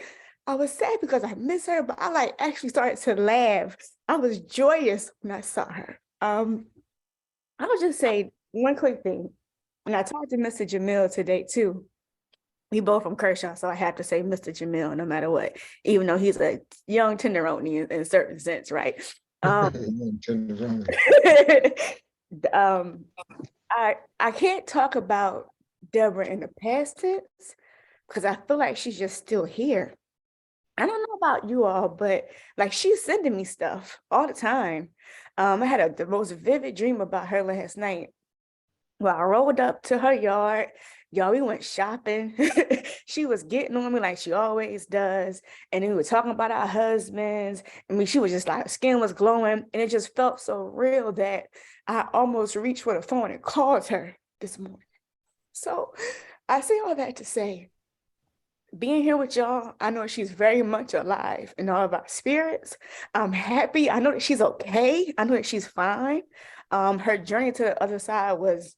sad because I miss her, but I actually started to laugh. I was joyous when I saw her. I'll just say one quick thing. When I talked to Mr. Jamil today too, we both from Kershaw, so I have to say Mr. Jamil no matter what, even though he's a young tenderoni in a certain sense, right? I can't talk about Deborah in the past tense because I feel like she's just still here. I don't know about you all, but she's sending me stuff all the time. I had the most vivid dream about her last night. Well, I rolled up to her yard. Y'all, we went shopping. She was getting on me like she always does. And then we were talking about our husbands. I mean, she was just like, skin was glowing. And it just felt so real that I almost reached for the phone and called her this morning. So I say all that to say, being here with y'all, I know she's very much alive in all of our spirits. I'm happy. I know that she's okay. I know that she's fine. Her journey to the other side was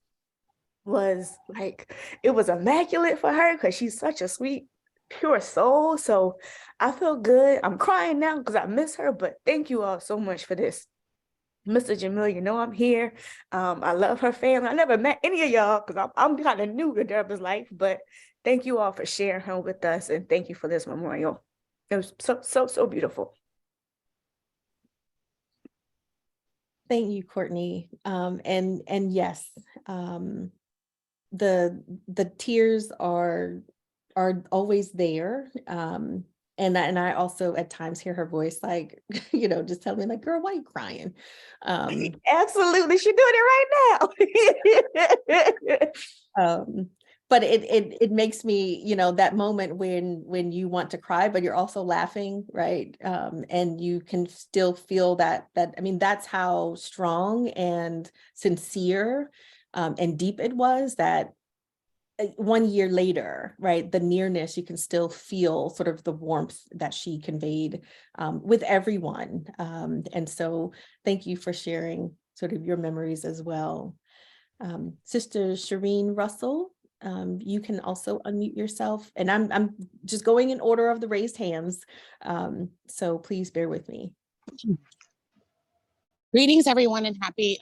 like, it was immaculate for her because she's such a sweet, pure soul. So I feel good. I'm crying now because I miss her, but thank you all so much for this. Mr. Jamil, you know I'm here. I love her family. I never met any of y'all because I'm kind of new to Deborah's life, but thank you all for sharing her with us, and thank you for this memorial. It was so beautiful. Thank you, Courtney. And yes, the tears are are always there. And I also at times hear her voice like, just telling me like, girl, why are you crying? Absolutely, she's doing it right now. But it makes me, that moment when you want to cry, but you're also laughing, right? And you can still feel that, I mean, that's how strong and sincere and deep it was, that 1 year later, right, the nearness, you can still feel sort of the warmth that she conveyed with everyone. And so thank you for sharing sort of your memories as well. Sister Shireen Russell, you can also unmute yourself, and I'm just going in order of the raised hands. So please bear with me. Greetings, everyone, and happy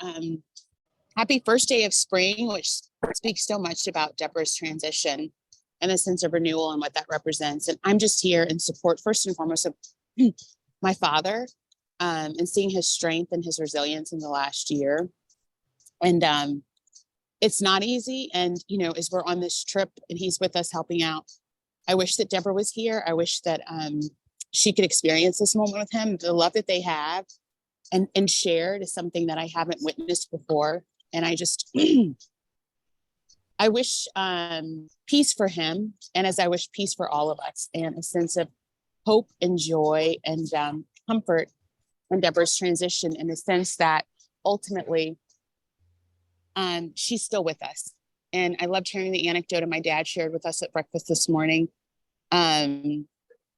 first day of spring, which speaks so much about Debra's transition and a sense of renewal and what that represents. And I'm just here in support, first and foremost, of my father, and seeing his strength and his resilience in the last year. And it's not easy. And, as we're on this trip and he's with us helping out, I wish that Debra was here. I wish that she could experience this moment with him. The love that they have and shared is something that I haven't witnessed before. And I just, I wish peace for him. And as I wish peace for all of us, and a sense of hope and joy and comfort in Debra's transition, in the sense that ultimately she's still with us. And I loved hearing the anecdote my dad shared with us at breakfast this morning. From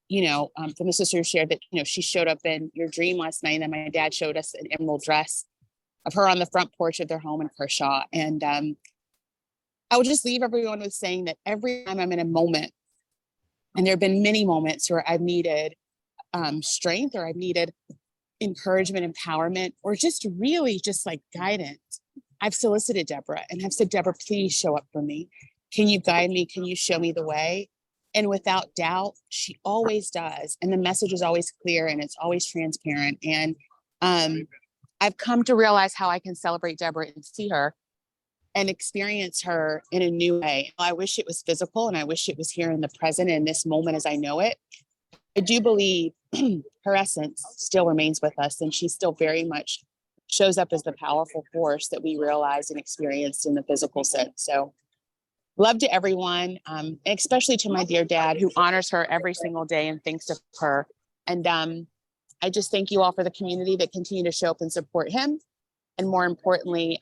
the sister who shared that, she showed up in your dream last night, and then my dad showed us an emerald dress of her on the front porch of their home in Kershaw. And I would just leave everyone with saying that every time I'm in a moment, and there have been many moments where I've needed strength, or I've needed encouragement, empowerment, or just really just like guidance, I've solicited Debra and have said, Debra, please show up for me. Can you guide me? Can you show me the way? And without doubt, she always does. And the message is always clear and it's always transparent. And I've come to realize how I can celebrate Debra and see her and experience her in a new way. I wish it was physical, and I wish it was here in the present, in this moment as I know it. I do believe her essence still remains with us, and she still very much shows up as the powerful force that we realized and experienced in the physical sense. So love to everyone, and especially to my dear dad, who honors her every single day and thinks of her. And I just thank you all for the community that continue to show up and support him. And more importantly,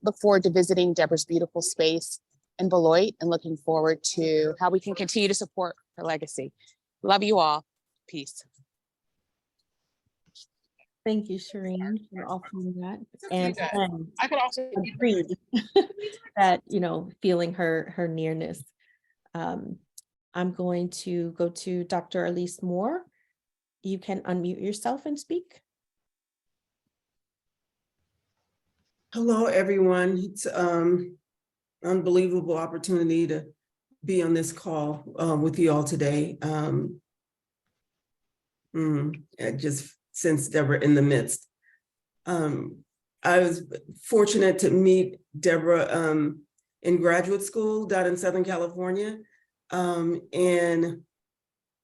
look forward to visiting Debra's beautiful space in Beloit, and looking forward to how we can continue to support her legacy. Love you all. Peace. Thank you, Shireen, for offering that. And I could also agree that, feeling her nearness. I'm going to go to Dr. Elise Moore. You can unmute yourself and speak. Hello, everyone. It's unbelievable opportunity to be on this call with you all today. Just since Debra in the midst. I was fortunate to meet Debra in graduate school down in Southern California. And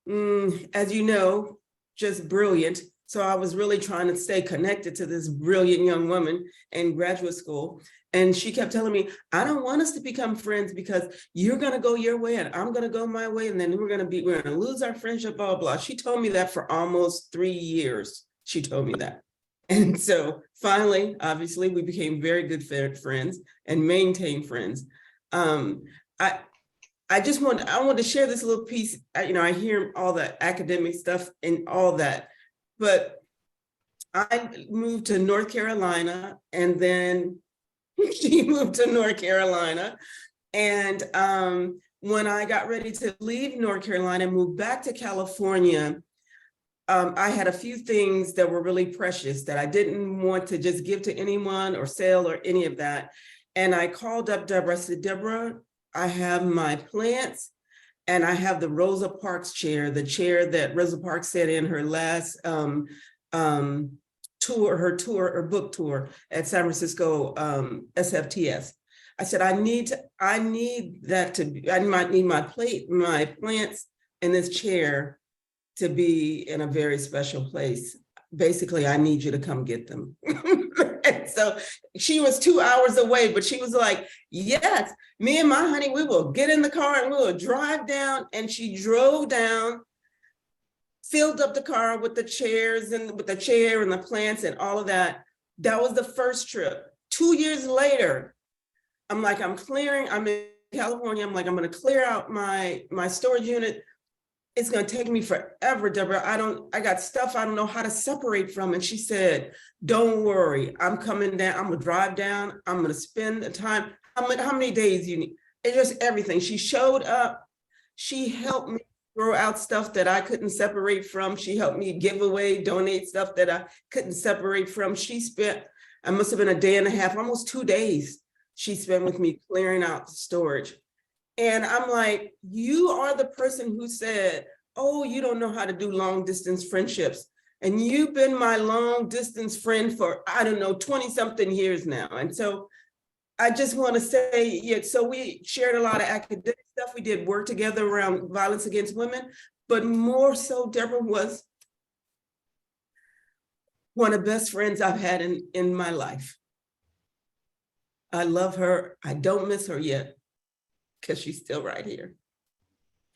as you know, just brilliant. So I was really trying to stay connected to this brilliant young woman in graduate school. And she kept telling me, I don't want us to become friends because you're going to go your way and I'm going to go my way. And then we're going to lose our friendship, blah, blah, blah. She told me that for almost 3 years. She told me that. And so finally, obviously, we became very good friends and maintained friends. I want to share this little piece. I hear all the academic stuff and all that, but I moved to North Carolina, and then she moved to North Carolina. And when I got ready to leave North Carolina and move back to California, I had a few things that were really precious that I didn't want to just give to anyone or sell or any of that. And I called up Debra. I said, Debra, I have my plants and I have the Rosa Parks chair, the chair that Rosa Parks sat in her last book tour at San Francisco SFTS. I said, I need that to be, I might need my plants in this chair to be in a very special place. Basically, I need you to come get them. And so she was 2 hours away, but she was like, yes, me and my honey, we will get in the car and we will drive down. And she drove down, filled up the car with the chairs and with the chair and the plants and all of that. That was the first trip. 2 years later, I'm like, I'm in California. I'm like, I'm going to clear out my storage unit. It's going to take me forever, Deborah. I got stuff I don't know how to separate from. And she said, don't worry, I'm coming down. I'm going to drive down. I'm going to spend the time. How many days you need? It's just everything. She showed up. She helped me throw out stuff that I couldn't separate from. She helped me give away, donate stuff that I couldn't separate from. She spent, I must have been a day and a half, almost 2 days she spent with me clearing out the storage. And I'm like, you are the person who said, oh, you don't know how to do long distance friendships. And you've been my long distance friend for, I don't know, 20 something years now. And so I just want to say, yeah, so we shared a lot of academic stuff. We did work together around violence against women, but more so Deborah was one of the best friends I've had in my life. I love her. I don't miss her yet because she's still right here.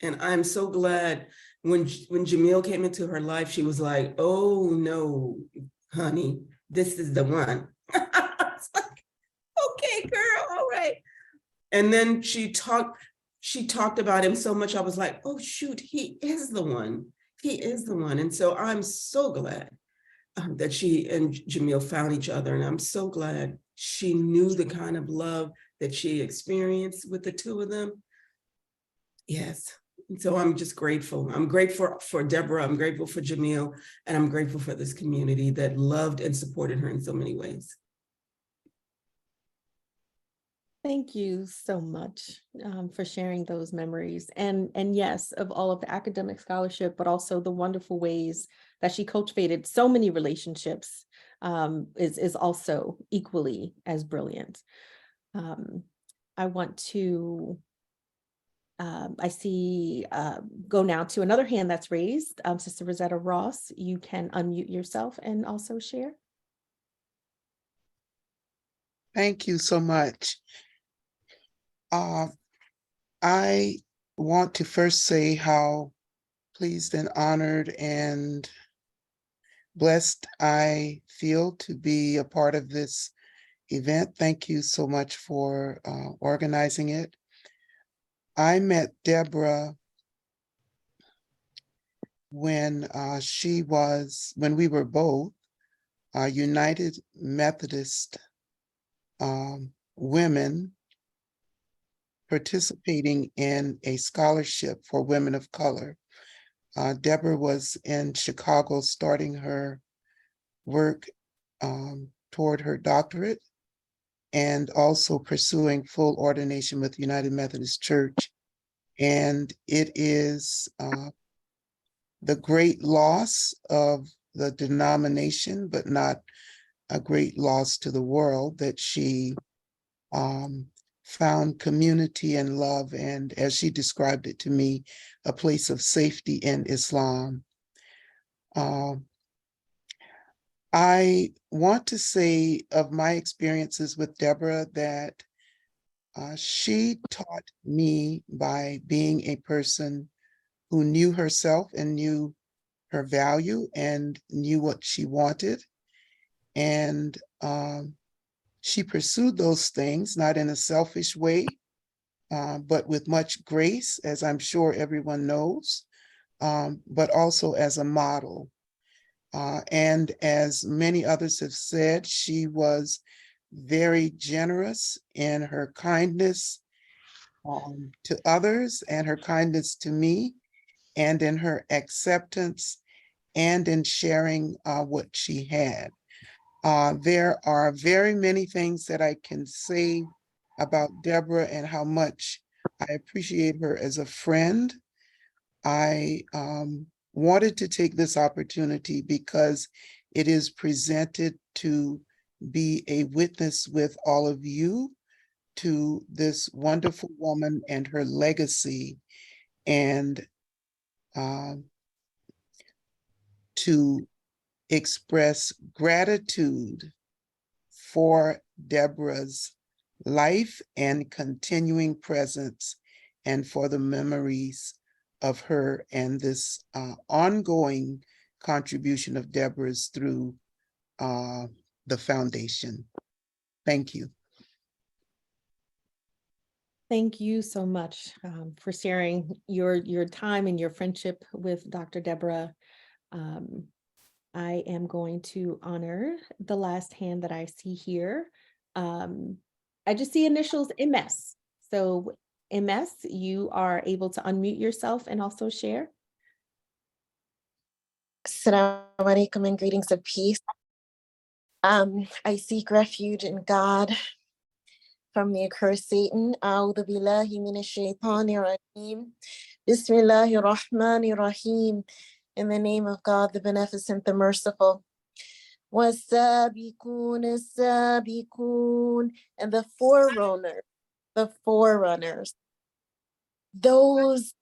And I'm so glad when Jamil came into her life, she was like, oh no, honey, this is the one. I was like, okay, girl, all right. And then she talked about him so much. I was like, oh shoot, he is the one. He is the one. And so I'm so glad that she and Jamil found each other. And I'm so glad she knew the kind of love that she experienced with the two of them. Yes. And so I'm just grateful. I'm grateful for Deborah. I'm grateful for Jamil. And I'm grateful for this community that loved and supported her in so many ways. Thank you so much for sharing those memories. And yes, of all of the academic scholarship, but also the wonderful ways that she cultivated so many relationships is also equally as brilliant. I want to, I see, go now to another hand that's raised. Sister Rosetta Ross, you can unmute yourself and also share. Thank you so much. I want to first say how pleased and honored and blessed I feel to be a part of this event. Thank you so much for organizing it. I met Debra when we were both United Methodist women participating in a scholarship for women of color. Debra was in Chicago starting her work toward her doctorate and also pursuing full ordination with United Methodist Church. And it is the great loss of the denomination, but not a great loss to the world, that she found community and love, and as she described it to me, a place of safety in Islam. I want to say of my experiences with Debra that she taught me by being a person who knew herself and knew her value and knew what she wanted. And she pursued those things, not in a selfish way, but with much grace, as I'm sure everyone knows, but also as a model. And as many others have said, she was very generous in her kindness to others and her kindness to me, and in her acceptance and in sharing what she had. There are very many things that I can say about Debra and how much I appreciate her as a friend. I wanted to take this opportunity because it is presented to be a witness with all of you to this wonderful woman and her legacy, and to express gratitude for Debra's life and continuing presence, and for the memories of her and this ongoing contribution of Debra's through the foundation. Thank you. Thank you so much for sharing your time and your friendship with Dr. Debra. I am going to honor the last hand that I see here. I just see initials MS. So MS, you are able to unmute yourself and also share. Assalamu alaikum and greetings of peace. I seek refuge in God from the accursed Satan. A'udhu billahi minash shaitanir rajim. Bismillahir rahmanir rahim. In the name of God, the Beneficent, the Merciful. Was-sabiqun as-sabiqun. And the forerunners. Those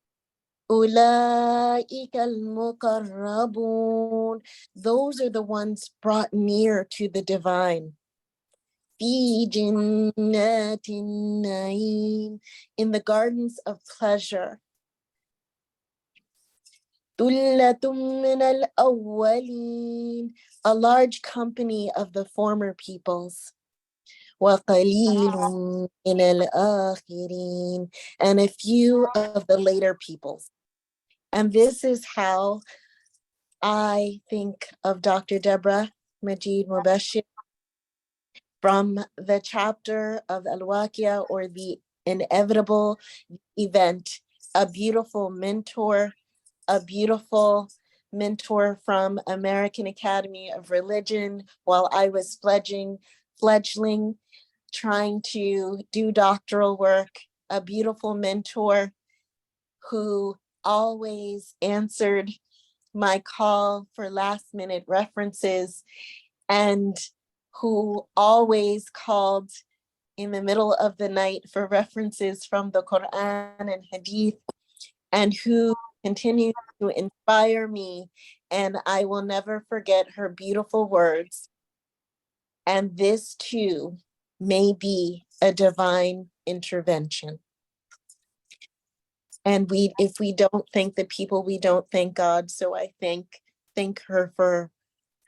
أولئك المقربون. Those are the ones brought near to the divine. في جنات النعيم. In the gardens of pleasure. ثلة من الأولين. A large company of the former peoples. وقليل من الآخرين. And a few of the later peoples. And this is how I think of Dr. Debra Majeed Foundation, from the chapter of Al-Waqi'a, or the inevitable event, a beautiful mentor from American Academy of Religion while I was fledgling, trying to do doctoral work, a beautiful mentor who always answered my call for last minute references, and who always called in the middle of the night for references from the Quran and Hadith, and who continues to inspire me. And I will never forget her beautiful words. And this too may be a divine intervention. And if we don't thank the people, we don't thank God. So I thank her for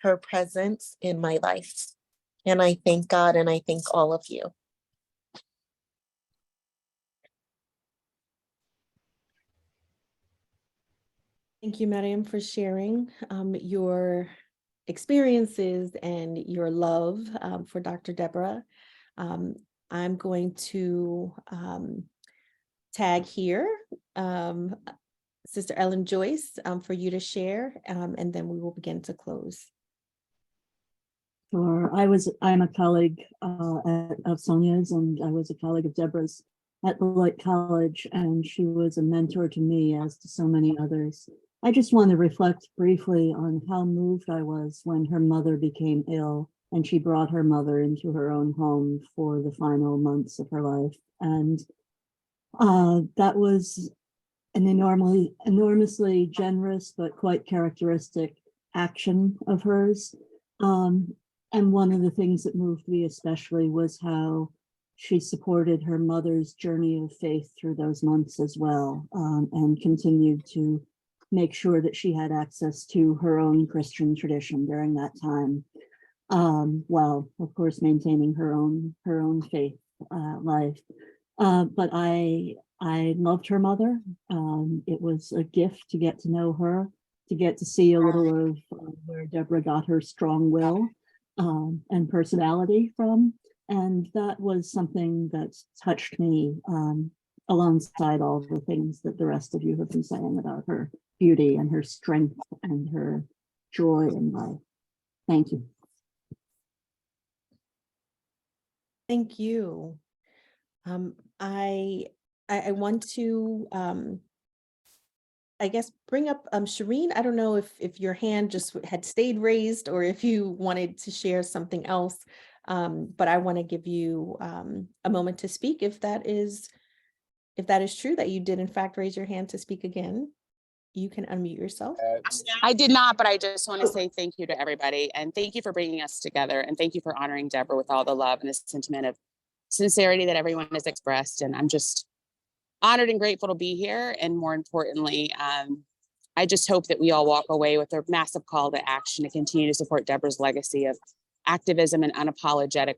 her presence in my life. And I thank God, and I thank all of you. Thank you, Mariam, for sharing your experiences and your love for Dr. Debra. I'm going to tag here Sister Ellen Joyce for you to share, and then we will begin to close. Sure. I'm a colleague of Sonia's, and I was a colleague of Debra's at Beloit College, and she was a mentor to me, as to so many others. I just want to reflect briefly on how moved I was when her mother became ill, and she brought her mother into her own home for the final months of her life. And that was an enormously generous but quite characteristic action of hers. And one of the things that moved me especially was how she supported her mother's journey of faith through those months as well, and continued to make sure that she had access to her own Christian tradition during that time, while of course maintaining her own faith life. But I loved her mother. It was a gift to get to know her, to get to see a little of where Debra got her strong will and personality from. And that was something that touched me alongside all the things that the rest of you have been saying about her beauty and her strength and her joy in life. Thank you. Thank you. I want to, I guess, bring up Shireen. I don't know if your hand just had stayed raised or if you wanted to share something else. But I want to give you a moment to speak if that is true, that you did in fact raise your hand to speak again. You can unmute yourself. I did not, but I just want to say thank you to everybody and thank you for bringing us together and thank you for honoring Debra with all the love and the sentiment of sincerity that everyone has expressed. And I'm just honored and grateful to be here. And more importantly, I just hope that we all walk away with a massive call to action to continue to support Debra's legacy of activism and unapologetic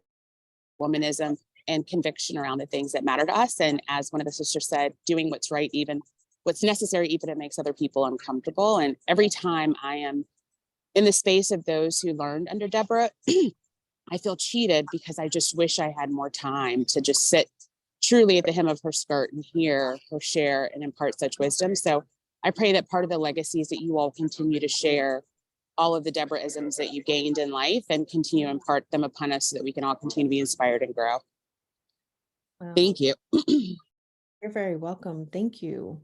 womanism and conviction around the things that matter to us. And as one of the sisters said, doing what's right, even what's necessary, even if it makes other people uncomfortable. And every time I am in the space of those who learned under Debra, I feel cheated because I just wish I had more time to just sit truly at the hem of her skirt and hear her share and impart such wisdom. So I pray that part of the legacies that you all continue to share all of the Debra-isms that you gained in life and continue to impart them upon us so that we can all continue to be inspired and grow. Wow. Thank you. You're very welcome. Thank you.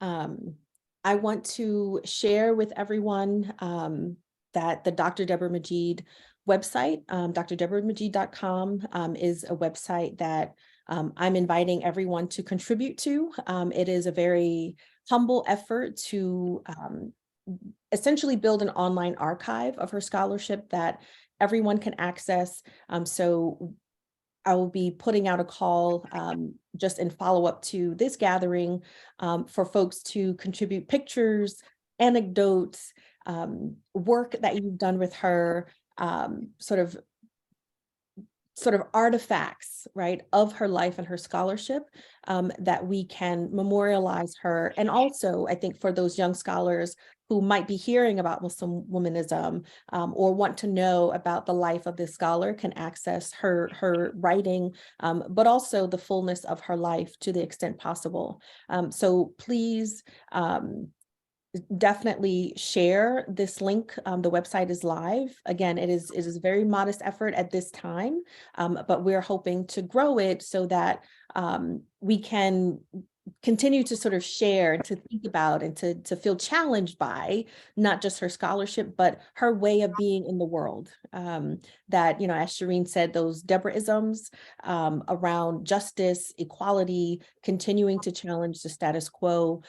I want to share with everyone that the Dr. Debra Majeed website, dr.debramajeed.com, is a website that I'm inviting everyone to contribute to. It is a very humble effort to essentially build an online archive of her scholarship that everyone can access. So I will be putting out a call just in follow-up to this gathering for folks to contribute pictures, anecdotes, work that you've done with her, sort of artifacts, right, of her life and her scholarship, that we can memorialize her. And also, I think for those young scholars who might be hearing about Muslim womanism or want to know about the life of this scholar can access her writing, but also the fullness of her life to the extent possible. So please, definitely share this link. The website is live. Again, it is a very modest effort at this time, but we're hoping to grow it so that we can continue to sort of share, to think about, and to feel challenged by not just her scholarship, but her way of being in the world. That, as Shireen said, those Debra-isms around justice, equality, continuing to challenge the status quo.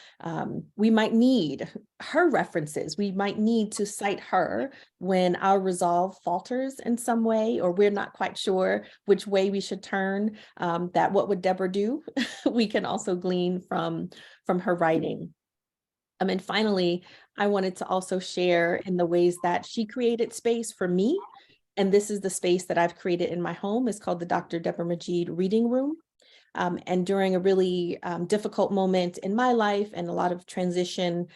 We might need her references. We might need to cite her when our resolve falters in some way, or we're not quite sure which way we should turn. That what would Debra do? We can also glean from her writing. And finally, I wanted to also share in the ways that she created space for me. And this is the space that I've created in my home. It's called the Dr. Debra Majeed Reading Room. And during a really difficult moment in my life and a lot of transition,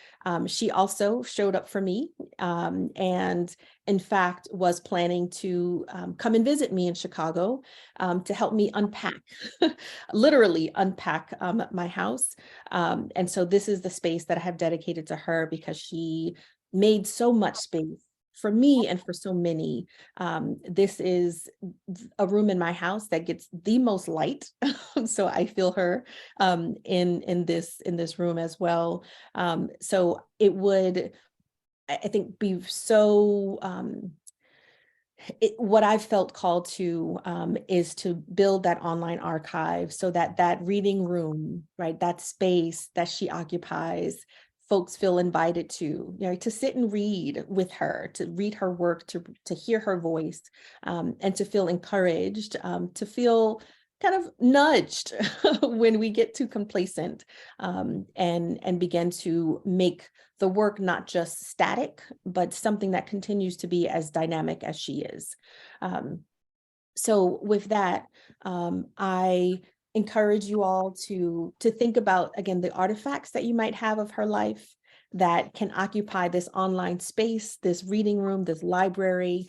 she also showed up for me and in fact was planning to come and visit me in Chicago to help me unpack, literally unpack my house. And so this is the space that I have dedicated to her because she made so much space for me and for so many. This is a room in my house that gets the most light. So I feel her in this room as well. So it would, I think, be so, what I've felt called to is to build that online archive so that reading room, right, that space that she occupies, folks feel invited to, to sit and read with her, to read her work, to hear her voice, and to feel encouraged, to feel kind of nudged when we get too complacent, and begin to make the work not just static, but something that continues to be as dynamic as she is. So with that, I encourage you all to think about, again, the artifacts that you might have of her life that can occupy this online space, this reading room, this library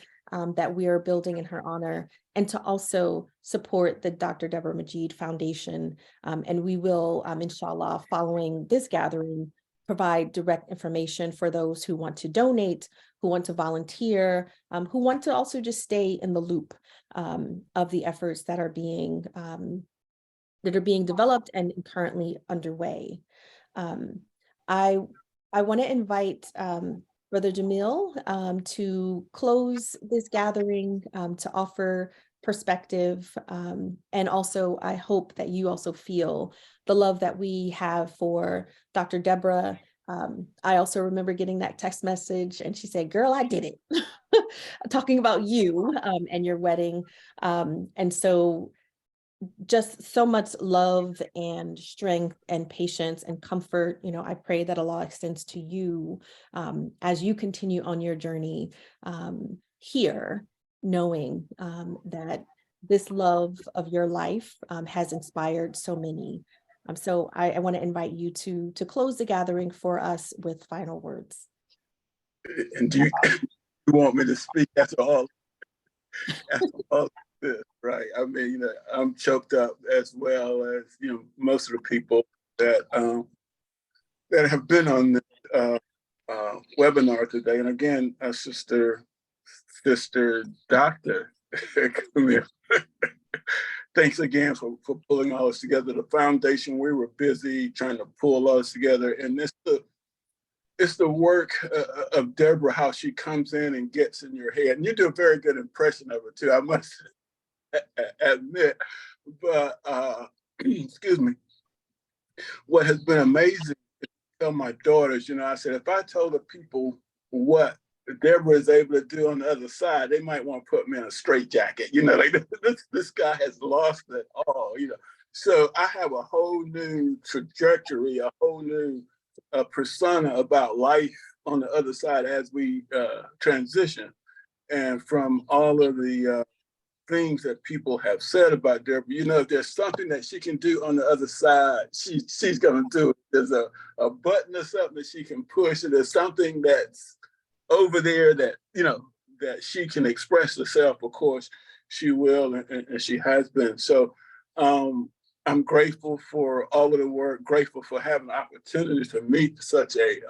that we are building in her honor, and to also support the Dr. Debra Majeed Foundation. And we will, inshallah, following this gathering, provide direct information for those who want to donate, who want to volunteer, who want to also just stay in the loop of the efforts that are being developed and currently underway. I want to invite Brother Jamil to close this gathering, to offer perspective. And also, I hope that you also feel the love that we have for Dr. Debra. I also remember getting that text message and she said, girl, I did it. Talking about you and your wedding. And so just so much love and strength and patience and comfort. You know, I pray that Allah extends to you as you continue on your journey here, knowing that this love of your life has inspired so many. So I want to invite you to close the gathering for us with final words. And do you want me to speak after all this, right? I mean, you know, I'm choked up as well as, you know, most of the people that that have been on this webinar today. And again, sister Dr. Camille, thanks again for pulling all this together. The foundation, we were busy trying to pull all this together. And it's the work of Debra, how she comes in and gets in your head. And you do a very good impression of her too, I must admit. But excuse me, what has been amazing is to tell my daughters, you know, I said, if I told the people what Debra is able to do on the other side, they might want to put me in a straitjacket. You know, like this guy has lost it all, you know. So I have a whole new trajectory, a whole new persona about life on the other side as we transition. And from all of the things that people have said about Debra, you know, if there's something that she can do on the other side, she's going to do it. There's a button or something that she can push, and there's something that's over there that, you know, that she can express herself. Of course, she will, and she has been. So I'm grateful for all of the work, grateful for having the opportunity to meet such a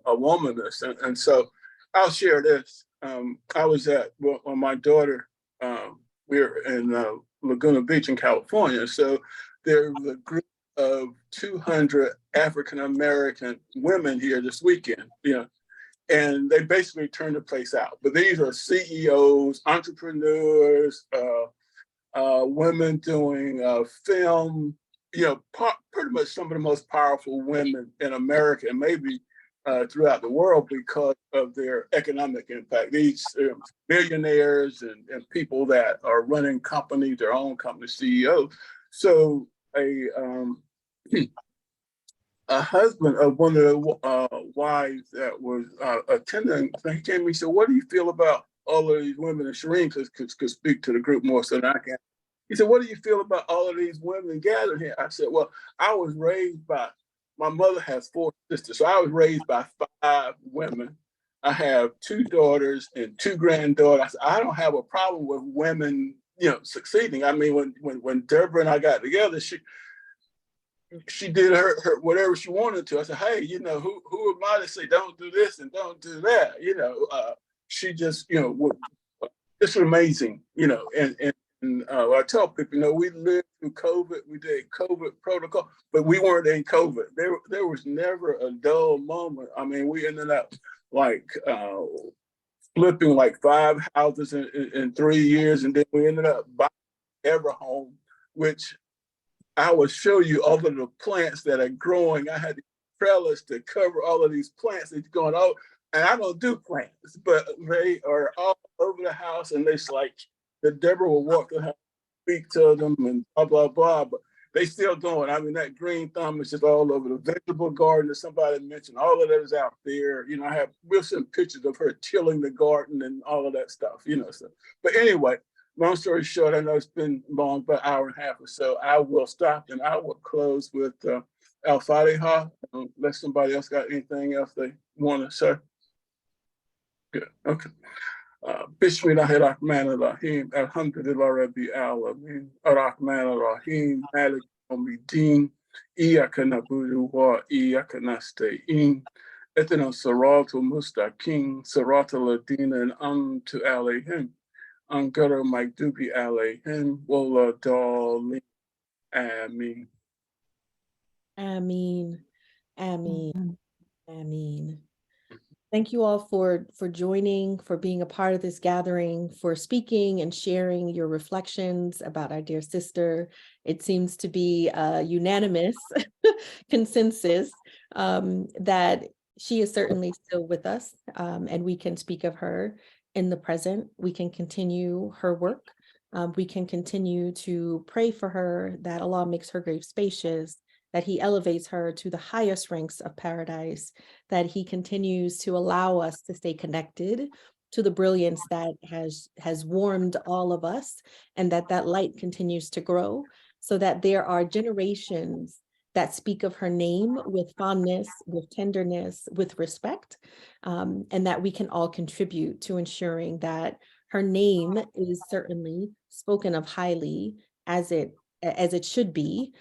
womaness. And so I'll share this. I was when my daughter, we're in Laguna Beach in California. So there was a group of 200 African-American women here this weekend, you know, and they basically turned the place out. But these are CEOs, entrepreneurs, women doing film, you know, pretty much some of the most powerful women in America and maybe throughout the world because of their economic impact. These billionaires and people that are running companies, their own company CEOs. So a husband of one of the wives that was attending, he came to me and said, what do you feel about all of these women? And Shireen could speak to the group more so than I can. He said, what do you feel about all of these women gathered here? I said, well, I was raised by, my mother has 4 sisters, so I was raised by 5 women. I have 2 daughters and 2 granddaughters. I said, I don't have a problem with women, you know, succeeding. I mean, when Debra and I got together, she did her whatever she wanted to. I said, hey, you know, who am I to say don't do this and don't do that? You know, she just, you know, it's amazing, you know, and I tell people, you know, we lived through COVID, we did COVID protocol, but we weren't in COVID. There was never a dull moment. I mean, we ended up like flipping like 5 houses in 3 years, and then we ended up buying every home, which I will show you all of the plants that are growing. I had the trellis to cover all of these plants that's going out. And I don't do plants, but they are all over the house. And it's like the Debra will walk the house, speak to them and blah, blah, blah. But they still going. I mean, that green thumb is just all over the vegetable garden that somebody mentioned. All of that is out there. You know, we'll send pictures of her tilling the garden and all of that stuff, you know. So, but anyway, long story short, I know it's been long, about an hour and a half or so. I will stop and I will close with Al-Fatiha, unless somebody else got anything else they want to say. Good, okay. Bismillahirrahmanirrahim. Alhamdulillah Rabbi Alameen. Ar-Rahman Ar-Rahim. Malik Yawmiddin. Iyaka nabudu wa iyaka nasta'in. Ihdina siratal mustaqim. Siratal ladina an'amta alayhim. Angara Magdubi alayhim wala dalin. Ameen. Ameen. Ameen. Ameen. Thank you all for joining, for being a part of this gathering, for speaking and sharing your reflections about our dear sister. It seems to be a unanimous consensus that she is certainly still with us, and we can speak of her in the present. We can continue her work. We can continue to pray for her that Allah makes her grave spacious, that He elevates her to the highest ranks of paradise, that He continues to allow us to stay connected to the brilliance that has warmed all of us, and that light continues to grow, so that there are generations that speak of her name with fondness, with tenderness, with respect, and that we can all contribute to ensuring that her name is certainly spoken of highly as it should be,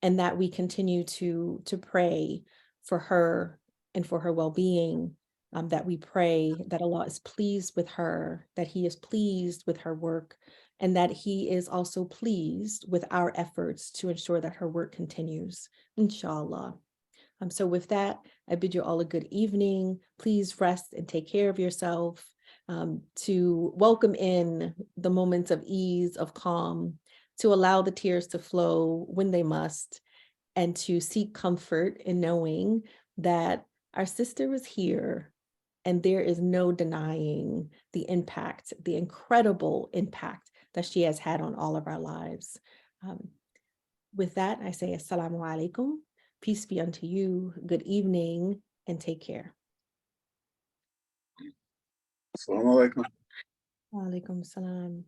and that we continue to pray for her and for her well-being, that we pray that Allah is pleased with her, that He is pleased with her work, and that He is also pleased with our efforts to ensure that her work continues, inshallah. So with that, I bid you all a good evening. Please rest and take care of yourself, to welcome in the moments of ease, of calm, to allow the tears to flow when they must, and to seek comfort in knowing that our sister is here, and there is no denying the impact, the incredible impact that she has had on all of our lives. With that, I say assalamu alaikum. Peace be unto you. Good evening and take care. Assalamu alaikum. Wa alaikum salam.